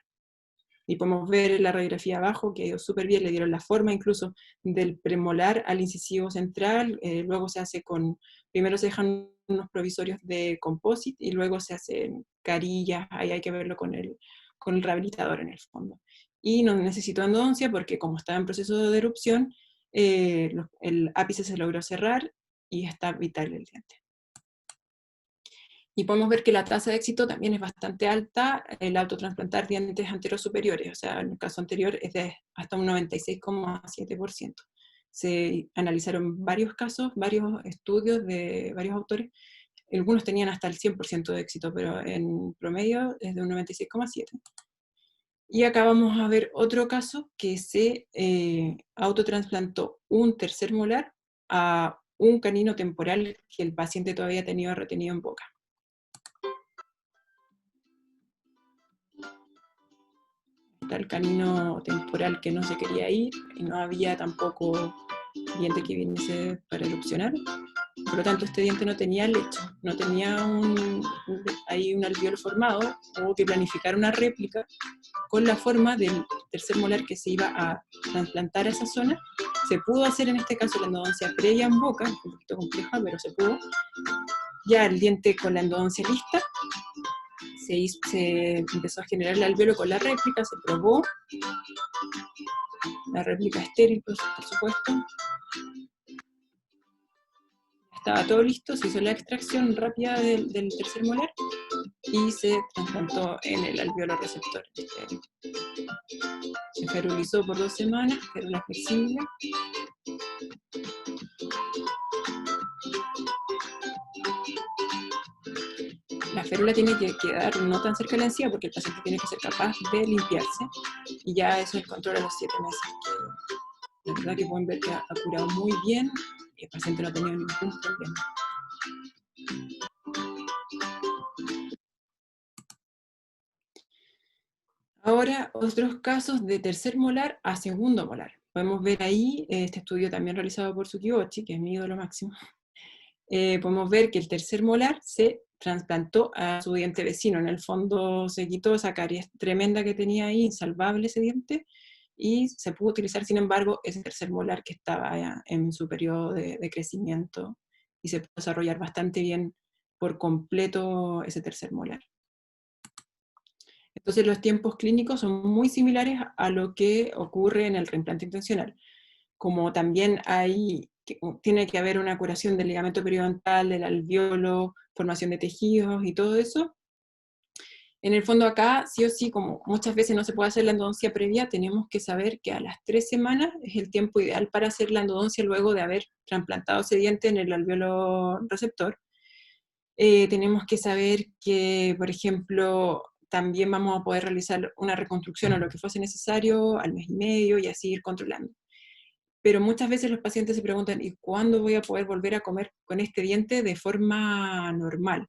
Y podemos ver en la radiografía abajo que ha ido súper bien, le dieron la forma incluso del premolar al incisivo central, luego se hace primero se dejan unos provisorios de composite y luego se hacen carillas, ahí hay que verlo con el rehabilitador en el fondo. Y no necesitó endodoncia porque como estaba en proceso de erupción, el ápice se logró cerrar y está vital el diente. Y podemos ver que la tasa de éxito también es bastante alta, el autotransplantar dientes anteros superiores, o sea, en el caso anterior es de hasta un 96,7%. Se analizaron varios casos, varios estudios de varios autores, algunos tenían hasta el 100% de éxito, pero en promedio es de un 96,7%. Y acá vamos a ver otro caso que se autotransplantó un tercer molar a un canino temporal que el paciente todavía tenía retenido en boca. Está el canino temporal que no se quería ir, y no había tampoco diente que viniese para erupcionar. Por lo tanto, este diente no tenía lecho, no tenía ahí un alveolo formado, hubo que planificar una réplica con la forma del tercer molar que se iba a trasplantar a esa zona. Se pudo hacer en este caso la endodoncia previa en boca, un poquito compleja, pero se pudo. Ya el diente con la endodoncia lista, se empezó a generar el alveolo con la réplica, se probó, la réplica estéril por supuesto. Estaba todo listo, se hizo la extracción rápida del tercer molar y se trasplantó en el alveolo receptor. Se ferulizó por 2 semanas, férula flexible. La férula tiene que quedar no tan cerca de la encía porque el paciente tiene que ser capaz de limpiarse, y ya eso es control a los 7 meses. La verdad que pueden ver que ha curado muy bien y el paciente no ha tenido ningún problema. ahora otros casos de tercer molar a segundo molar. Podemos ver ahí, este estudio también realizado por Tsukiyoshi, que es mi ídolo máximo, podemos ver que el tercer molar se trasplantó a su diente vecino. En el fondo se quitó esa caries tremenda que tenía ahí, insalvable ese diente, y se pudo utilizar, sin embargo, ese tercer molar que estaba ya en su periodo de crecimiento, y se pudo desarrollar bastante bien por completo ese tercer molar. Entonces los tiempos clínicos son muy similares a lo que ocurre en el reimplante intencional. Como también tiene que haber una curación del ligamento periodontal, del alveolo, formación de tejidos y todo eso. En el fondo acá, sí o sí, como muchas veces no se puede hacer la endodoncia previa, tenemos que saber que a las 3 semanas es el tiempo ideal para hacer la endodoncia luego de haber trasplantado ese diente en el alveolo receptor. Tenemos que saber que, por ejemplo, también vamos a poder realizar una reconstrucción o lo que fuese necesario al mes y medio y así ir controlando. Pero muchas veces los pacientes se preguntan, ¿y cuándo voy a poder volver a comer con este diente de forma normal?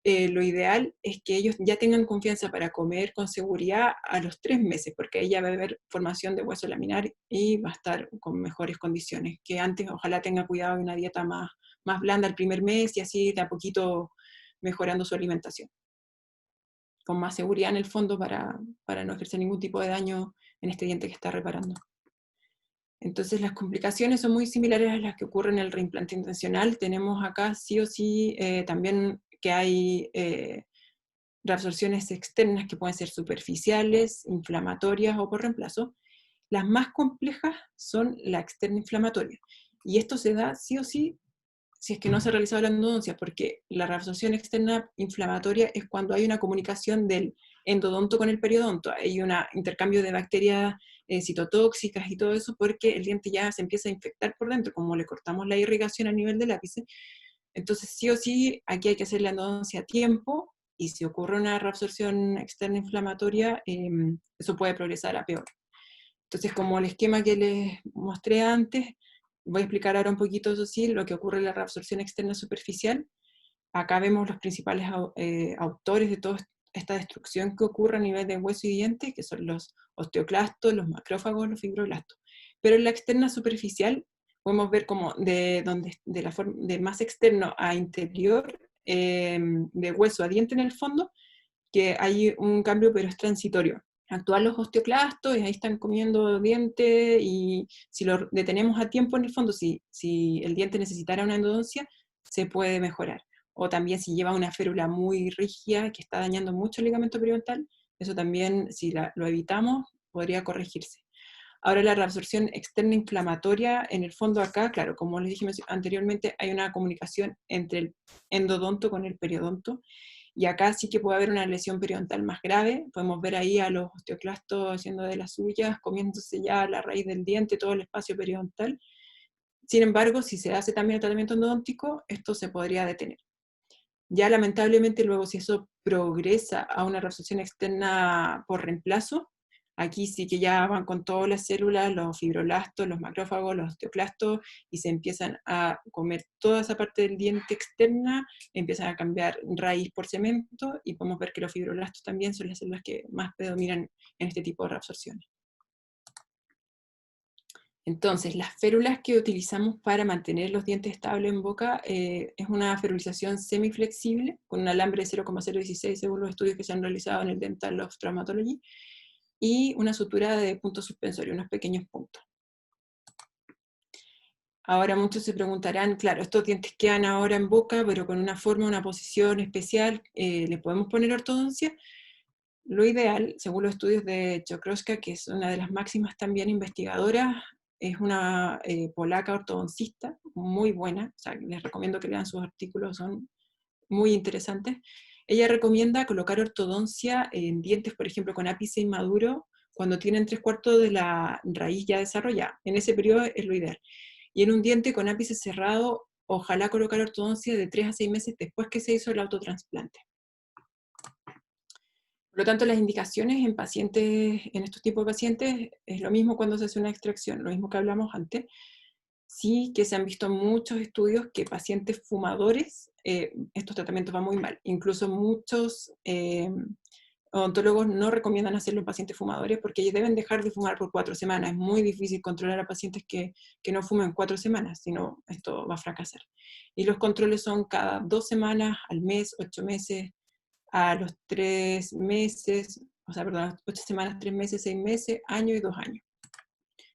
Lo ideal es que ellos ya tengan confianza para comer con seguridad a los 3 meses, porque ahí ya va a haber formación de hueso laminar y va a estar con mejores condiciones. Que antes ojalá tenga cuidado de una dieta más blanda el primer mes y así de a poquito mejorando su alimentación. Con más seguridad en el fondo para no ejercer ningún tipo de daño en este diente que está reparando. Entonces las complicaciones son muy similares a las que ocurren en el reimplante intencional. Tenemos acá sí o sí también que hay reabsorciones externas que pueden ser superficiales, inflamatorias o por reemplazo. Las más complejas son la externa inflamatoria. Y esto se da sí o sí si es que no se ha realizado la endodoncia, porque la reabsorción externa inflamatoria es cuando hay una comunicación del endodonto con el periodonto, hay un intercambio de bacterias citotóxicas y todo eso, porque el diente ya se empieza a infectar por dentro, como le cortamos la irrigación a nivel del ápice. Entonces sí o sí aquí hay que hacer la endodoncia a tiempo, y si ocurre una reabsorción externa inflamatoria, eso puede progresar a peor. Entonces, como el esquema que les mostré antes, voy a explicar ahora un poquito, eso sí, lo que ocurre en la reabsorción externa superficial. Acá vemos los principales autores de toda esta destrucción que ocurre a nivel de hueso y diente, que son los osteoclastos, los macrófagos, los fibroblastos. Pero en la externa superficial podemos ver como de más externo a interior, de hueso a diente en el fondo, que hay un cambio pero es transitorio. Actúan los osteoclastos y ahí están comiendo diente, y si lo detenemos a tiempo en el fondo, si el diente necesitara una endodoncia, se puede mejorar. O también si lleva una férula muy rígida que está dañando mucho el ligamento periodontal, eso también, si lo evitamos, podría corregirse. Ahora la reabsorción externa inflamatoria, en el fondo acá, claro, como les dije anteriormente, hay una comunicación entre el endodonto con el periodonto, y acá sí que puede haber una lesión periodontal más grave. Podemos ver ahí a los osteoclastos haciendo de las suyas, comiéndose ya la raíz del diente, todo el espacio periodontal. Sin embargo, si se hace también el tratamiento endodóntico, esto se podría detener. Ya lamentablemente luego, si eso progresa a una reabsorción externa por reemplazo, aquí sí que ya van con todas las células, los fibroblastos, los macrófagos, los osteoclastos, y se empiezan a comer toda esa parte del diente externa, empiezan a cambiar raíz por cemento, y podemos ver que los fibroblastos también son las células que más predominan en este tipo de reabsorciones. Entonces, las férulas que utilizamos para mantener los dientes estables en boca es una ferulización semiflexible con un alambre de 0,016 según los estudios que se han realizado en el Dental of Traumatology, y una sutura de puntos suspensorios, unos pequeños puntos. Ahora muchos se preguntarán, claro, estos dientes quedan ahora en boca, pero con una forma, una posición especial, ¿le podemos poner ortodoncia? Lo ideal, según los estudios de Chokroska, que es una de las máximas también investigadoras, es una polaca ortodoncista, muy buena, o sea, les recomiendo que lean sus artículos, son muy interesantes. Ella recomienda colocar ortodoncia en dientes, por ejemplo, con ápice inmaduro, cuando tienen 3/4 de la raíz ya desarrollada. En ese periodo es lo ideal. Y en un diente con ápice cerrado, ojalá colocar ortodoncia de 3 a 6 meses después que se hizo el autotransplante. Por lo tanto, las indicaciones en pacientes, en estos tipos de pacientes, es lo mismo cuando se hace una extracción, lo mismo que hablamos antes. Sí que se han visto muchos estudios que pacientes fumadores, estos tratamientos van muy mal. Incluso muchos odontólogos no recomiendan hacerlo en pacientes fumadores porque ellos deben dejar de fumar por 4 semanas. Es muy difícil controlar a pacientes que no fumen 4 semanas, si no, esto va a fracasar. Y los controles son cada 2 semanas, al mes, 8 meses, a los 3 meses, o sea, perdón, 8 semanas, 3 meses, 6 meses, año y 2 años.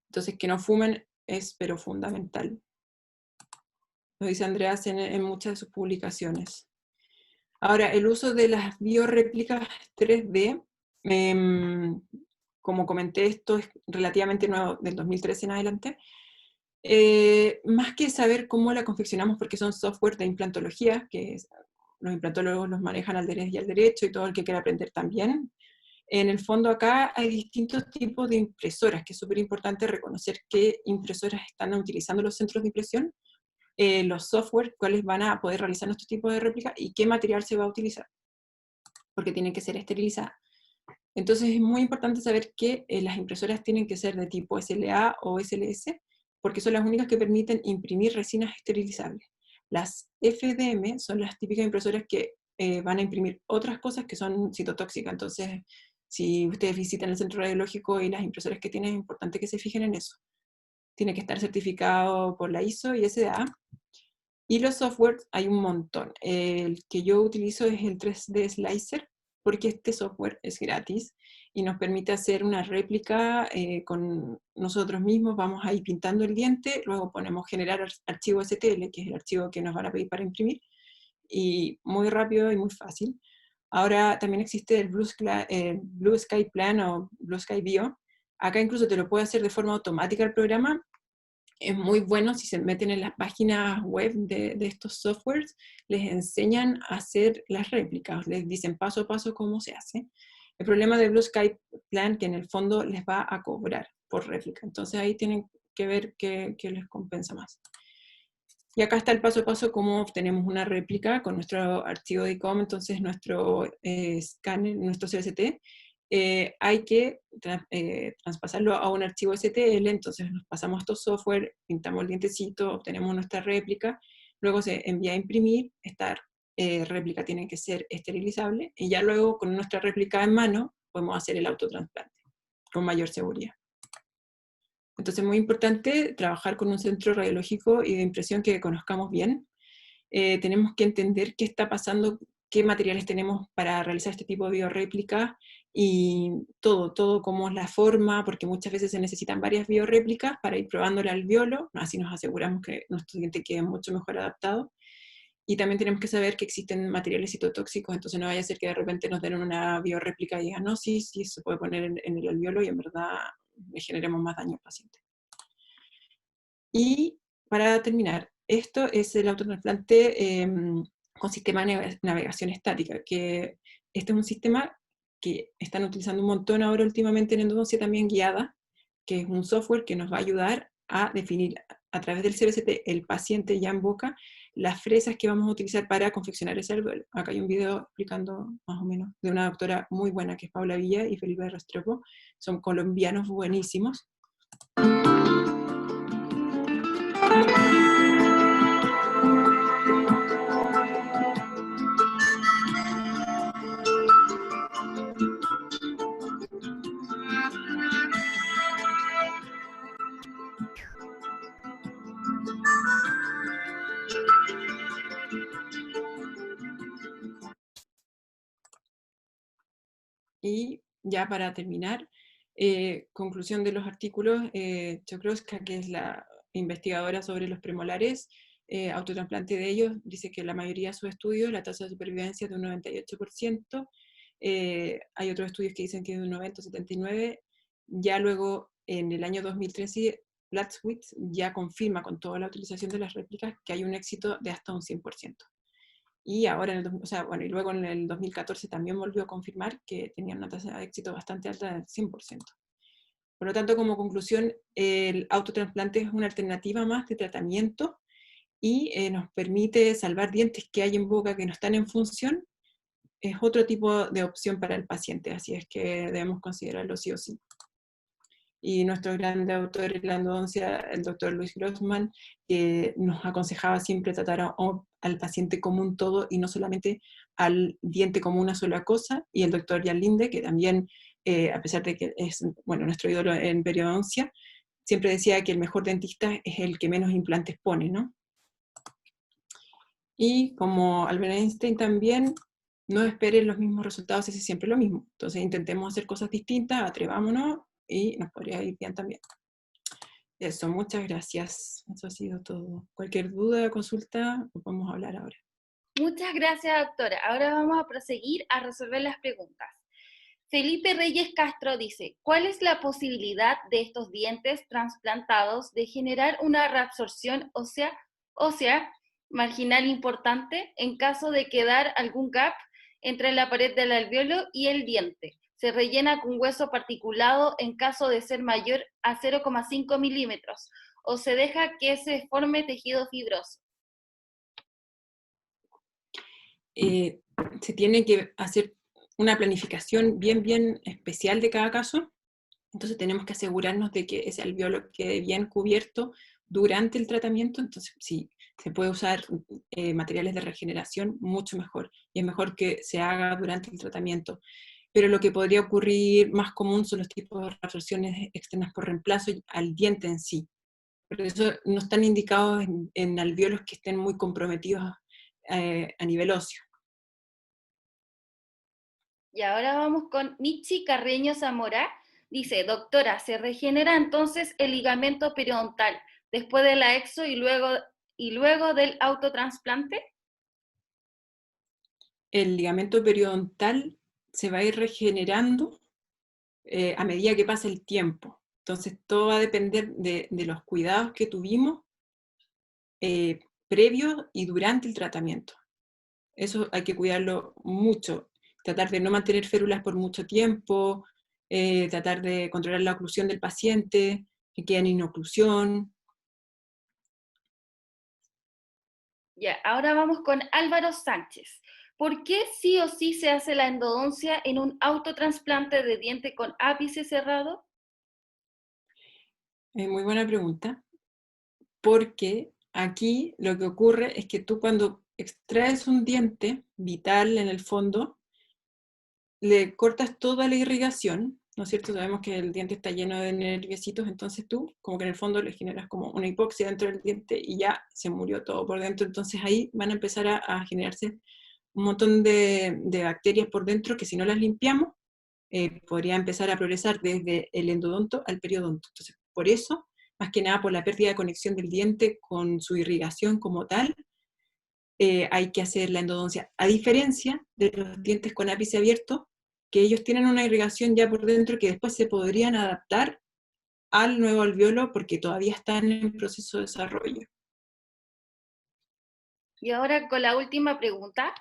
Entonces, que no fumen es, pero fundamental. Lo dice Andreas en muchas de sus publicaciones. Ahora, el uso de las biorréplicas 3D, como comenté, esto es relativamente nuevo, del 2013 en adelante. Más que saber cómo la confeccionamos, porque son software de implantología, que los implantólogos los manejan al derecho y al derecho, y todo el que quiera aprender también. En el fondo acá hay distintos tipos de impresoras, que es súper importante reconocer qué impresoras están utilizando los centros de impresión, los software, cuáles van a poder realizar nuestro tipo de réplica y qué material se va a utilizar, porque tienen que ser esterilizadas. Entonces es muy importante saber que las impresoras tienen que ser de tipo SLA o SLS, porque son las únicas que permiten imprimir resinas esterilizables. Las FDM son las típicas impresoras que van a imprimir otras cosas que son citotóxicas. Entonces, si ustedes visitan el centro radiológico y las impresoras que tienen, es importante que se fijen en eso. Tiene que estar certificado por la ISO y SDA. Y los softwares hay un montón. El que yo utilizo es el 3D Slicer, porque este software es gratis y nos permite hacer una réplica con nosotros mismos. Vamos a ir pintando el diente, luego ponemos generar archivo STL, que es el archivo que nos van a pedir para imprimir, y muy rápido y muy fácil. Ahora también existe el Blue Sky Plan o Blue Sky Bio. Acá incluso te lo puede hacer de forma automática el programa. Es muy bueno si se meten en las páginas web de estos softwares, les enseñan a hacer las réplicas, les dicen paso a paso cómo se hace. El problema de Blue Sky Plan que en el fondo les va a cobrar por réplica, entonces ahí tienen que ver qué les compensa más. Y acá está el paso a paso cómo obtenemos una réplica con nuestro archivo de ICOM, entonces nuestro escáner, nuestro CST, hay que traspasarlo a un archivo STL, entonces nos pasamos a estos software, pintamos el dientecito, obtenemos nuestra réplica, luego se envía a imprimir, esta réplica tiene que ser esterilizable, y ya luego con nuestra réplica en mano podemos hacer el autotransplante con mayor seguridad. Entonces es muy importante trabajar con un centro radiológico y de impresión que conozcamos bien. Tenemos que entender qué está pasando, qué materiales tenemos para realizar este tipo de biorréplicas y todo cómo es la forma, porque muchas veces se necesitan varias biorréplicas para ir probándola al biolo, así nos aseguramos que nuestro diente quede mucho mejor adaptado. Y también tenemos que saber que existen materiales citotóxicos, entonces no vaya a ser que de repente nos den una biorréplica y digan, no, sí, se puede poner en el alveolo y en verdad le generemos más daño al paciente. Y para terminar, esto es el autotrasplante con sistema de navegación estática, que este es un sistema que están utilizando un montón ahora últimamente en endodoncia también guiada, que es un software que nos va a ayudar a definir a través del CBCT el paciente ya en boca las fresas que vamos a utilizar para confeccionar ese alveolo. Acá hay un video explicando más o menos de una doctora muy buena que es Paula Villa y Felipe Restrepo, son colombianos buenísimos. Y ya para terminar, conclusión de los artículos, Chokroska, que es la investigadora sobre los premolares, autotrasplante de ellos, dice que la mayoría de sus estudios, la tasa de supervivencia es de un 98%, hay otros estudios que dicen que es de un 90-79%, ya luego en el año 2013, Blatzwitz ya confirma con toda la utilización de las réplicas que hay un éxito de hasta un 100%. Y ahora, y luego en el 2014 también volvió a confirmar que tenían una tasa de éxito bastante alta del 100%. Por lo tanto, como conclusión, el autotrasplante es una alternativa más de tratamiento y nos permite salvar dientes que hay en boca que no están en función. Es otro tipo de opción para el paciente, así es que debemos considerarlo sí o sí. Y nuestro grande autor en la endodoncia, el doctor Luis Grossman, que nos aconsejaba siempre tratar al paciente como un todo y no solamente al diente como una sola cosa, y el doctor Jan Linde, que también, a pesar de que es, bueno, nuestro ídolo en periodoncia, siempre decía que el mejor dentista es el que menos implantes pone, ¿no? Y como Albert Einstein también, no esperen los mismos resultados, es siempre lo mismo. Entonces intentemos hacer cosas distintas, atrevámonos, y nos podría ir bien también. Eso, muchas gracias. Eso ha sido todo. Cualquier duda, consulta, lo podemos hablar ahora. Muchas gracias, doctora. Ahora vamos a proseguir a resolver las preguntas. Felipe Reyes Castro dice, ¿cuál es la posibilidad de estos dientes trasplantados de generar una reabsorción ósea marginal importante en caso de quedar algún gap entre la pared del alvéolo y el diente? Se rellena con hueso particulado en caso de ser mayor a 0,5 milímetros o se deja que se forme tejido fibroso. Se tiene que hacer una planificación bien especial de cada caso, entonces tenemos que asegurarnos de que ese alvéolo quede bien cubierto durante el tratamiento. Entonces si se puede usar materiales de regeneración, mucho mejor, y es mejor que se haga durante el tratamiento. Pero lo que podría ocurrir más común son los tipos de reabsorciones externas por reemplazo al diente en sí. Por eso no están indicados en alvéolos que estén muy comprometidos a nivel óseo. Y ahora vamos con Michi Carreño Zamora. Dice, doctora, ¿se regenera entonces el ligamento periodontal después de la exo y luego del autotransplante? El ligamento periodontal se va a ir regenerando a medida que pasa el tiempo. Entonces todo va a depender de los cuidados que tuvimos previo y durante el tratamiento. Eso hay que cuidarlo mucho. Tratar de no mantener férulas por mucho tiempo, tratar de controlar la oclusión del paciente, que quede en inoclusión. Ya, ahora vamos con Álvaro Sánchez. ¿Por qué sí o sí se hace la endodoncia en un autotransplante de diente con ápice cerrado? Muy buena pregunta. Porque aquí lo que ocurre es que tú cuando extraes un diente vital en el fondo, le cortas toda la irrigación, ¿no es cierto? Sabemos que el diente está lleno de nerviositos, entonces tú como que en el fondo le generas como una hipoxia dentro del diente y ya se murió todo por dentro. Entonces ahí van a empezar a generarse un montón de bacterias por dentro que si no las limpiamos, podría empezar a progresar desde el endodonto al periodonto. Entonces, por eso, más que nada por la pérdida de conexión del diente con su irrigación como tal, hay que hacer la endodoncia. A diferencia de los dientes con ápice abierto, que ellos tienen una irrigación ya por dentro que después se podrían adaptar al nuevo alvéolo porque todavía están en proceso de desarrollo. Y ahora con la última pregunta.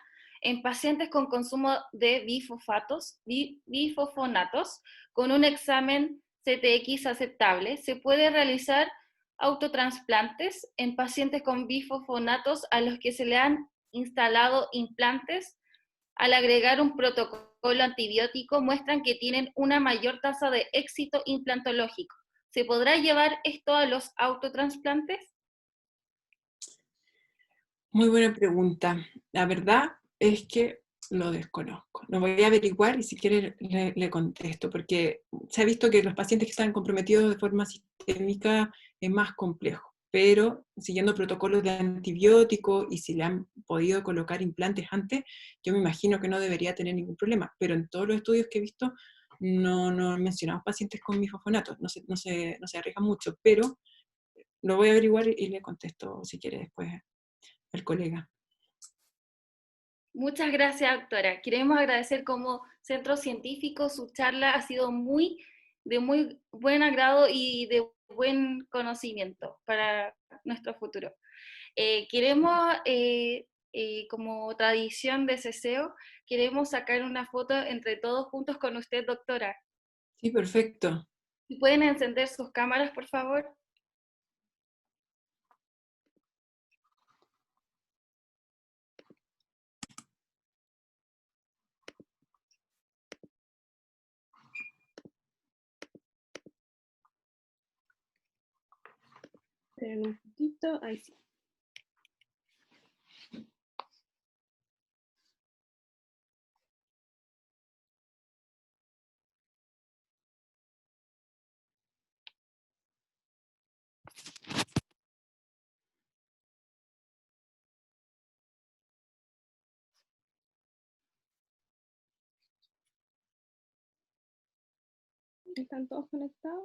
En pacientes con consumo de bifosfonatos, con un examen CTX aceptable, ¿se puede realizar autotransplantes en pacientes con bifosfonatos a los que se le han instalado implantes? Al agregar un protocolo antibiótico, muestran que tienen una mayor tasa de éxito implantológico. ¿Se podrá llevar esto a los autotransplantes? Muy buena pregunta. La verdad es que lo desconozco. Lo voy a averiguar y si quiere le contesto, porque se ha visto que los pacientes que están comprometidos de forma sistémica es más complejo, pero siguiendo protocolos de antibiótico y si le han podido colocar implantes antes, yo me imagino que no debería tener ningún problema, pero en todos los estudios que he visto no han mencionado pacientes con bifosfonatos, no se arriesgan mucho, pero lo voy a averiguar y le contesto si quiere después al colega. Muchas gracias, doctora. Queremos agradecer como centro científico, su charla ha sido de muy buen agrado y de buen conocimiento para nuestro futuro. Queremos, como tradición de CESEO, queremos sacar una foto entre todos juntos con usted, doctora. Sí, perfecto. Si pueden encender sus cámaras, por favor. Esperen un poquito, ahí sí. ¿Están todos conectados?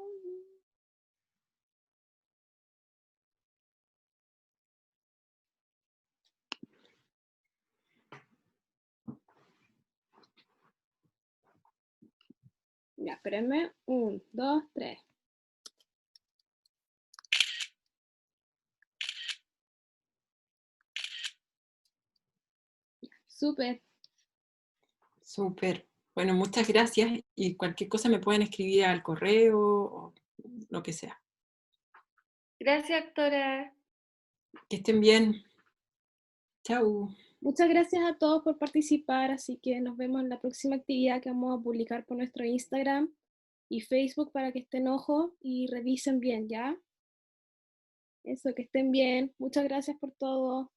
Ya, espérenme. 1, 2, 3. Súper. Súper. Bueno, muchas gracias y cualquier cosa me pueden escribir al correo o lo que sea. Gracias, doctora. Que estén bien. Chau. Muchas gracias a todos por participar, así que nos vemos en la próxima actividad que vamos a publicar por nuestro Instagram y Facebook para que estén ojo y revisen bien, ¿ya? Eso, que estén bien. Muchas gracias por todo.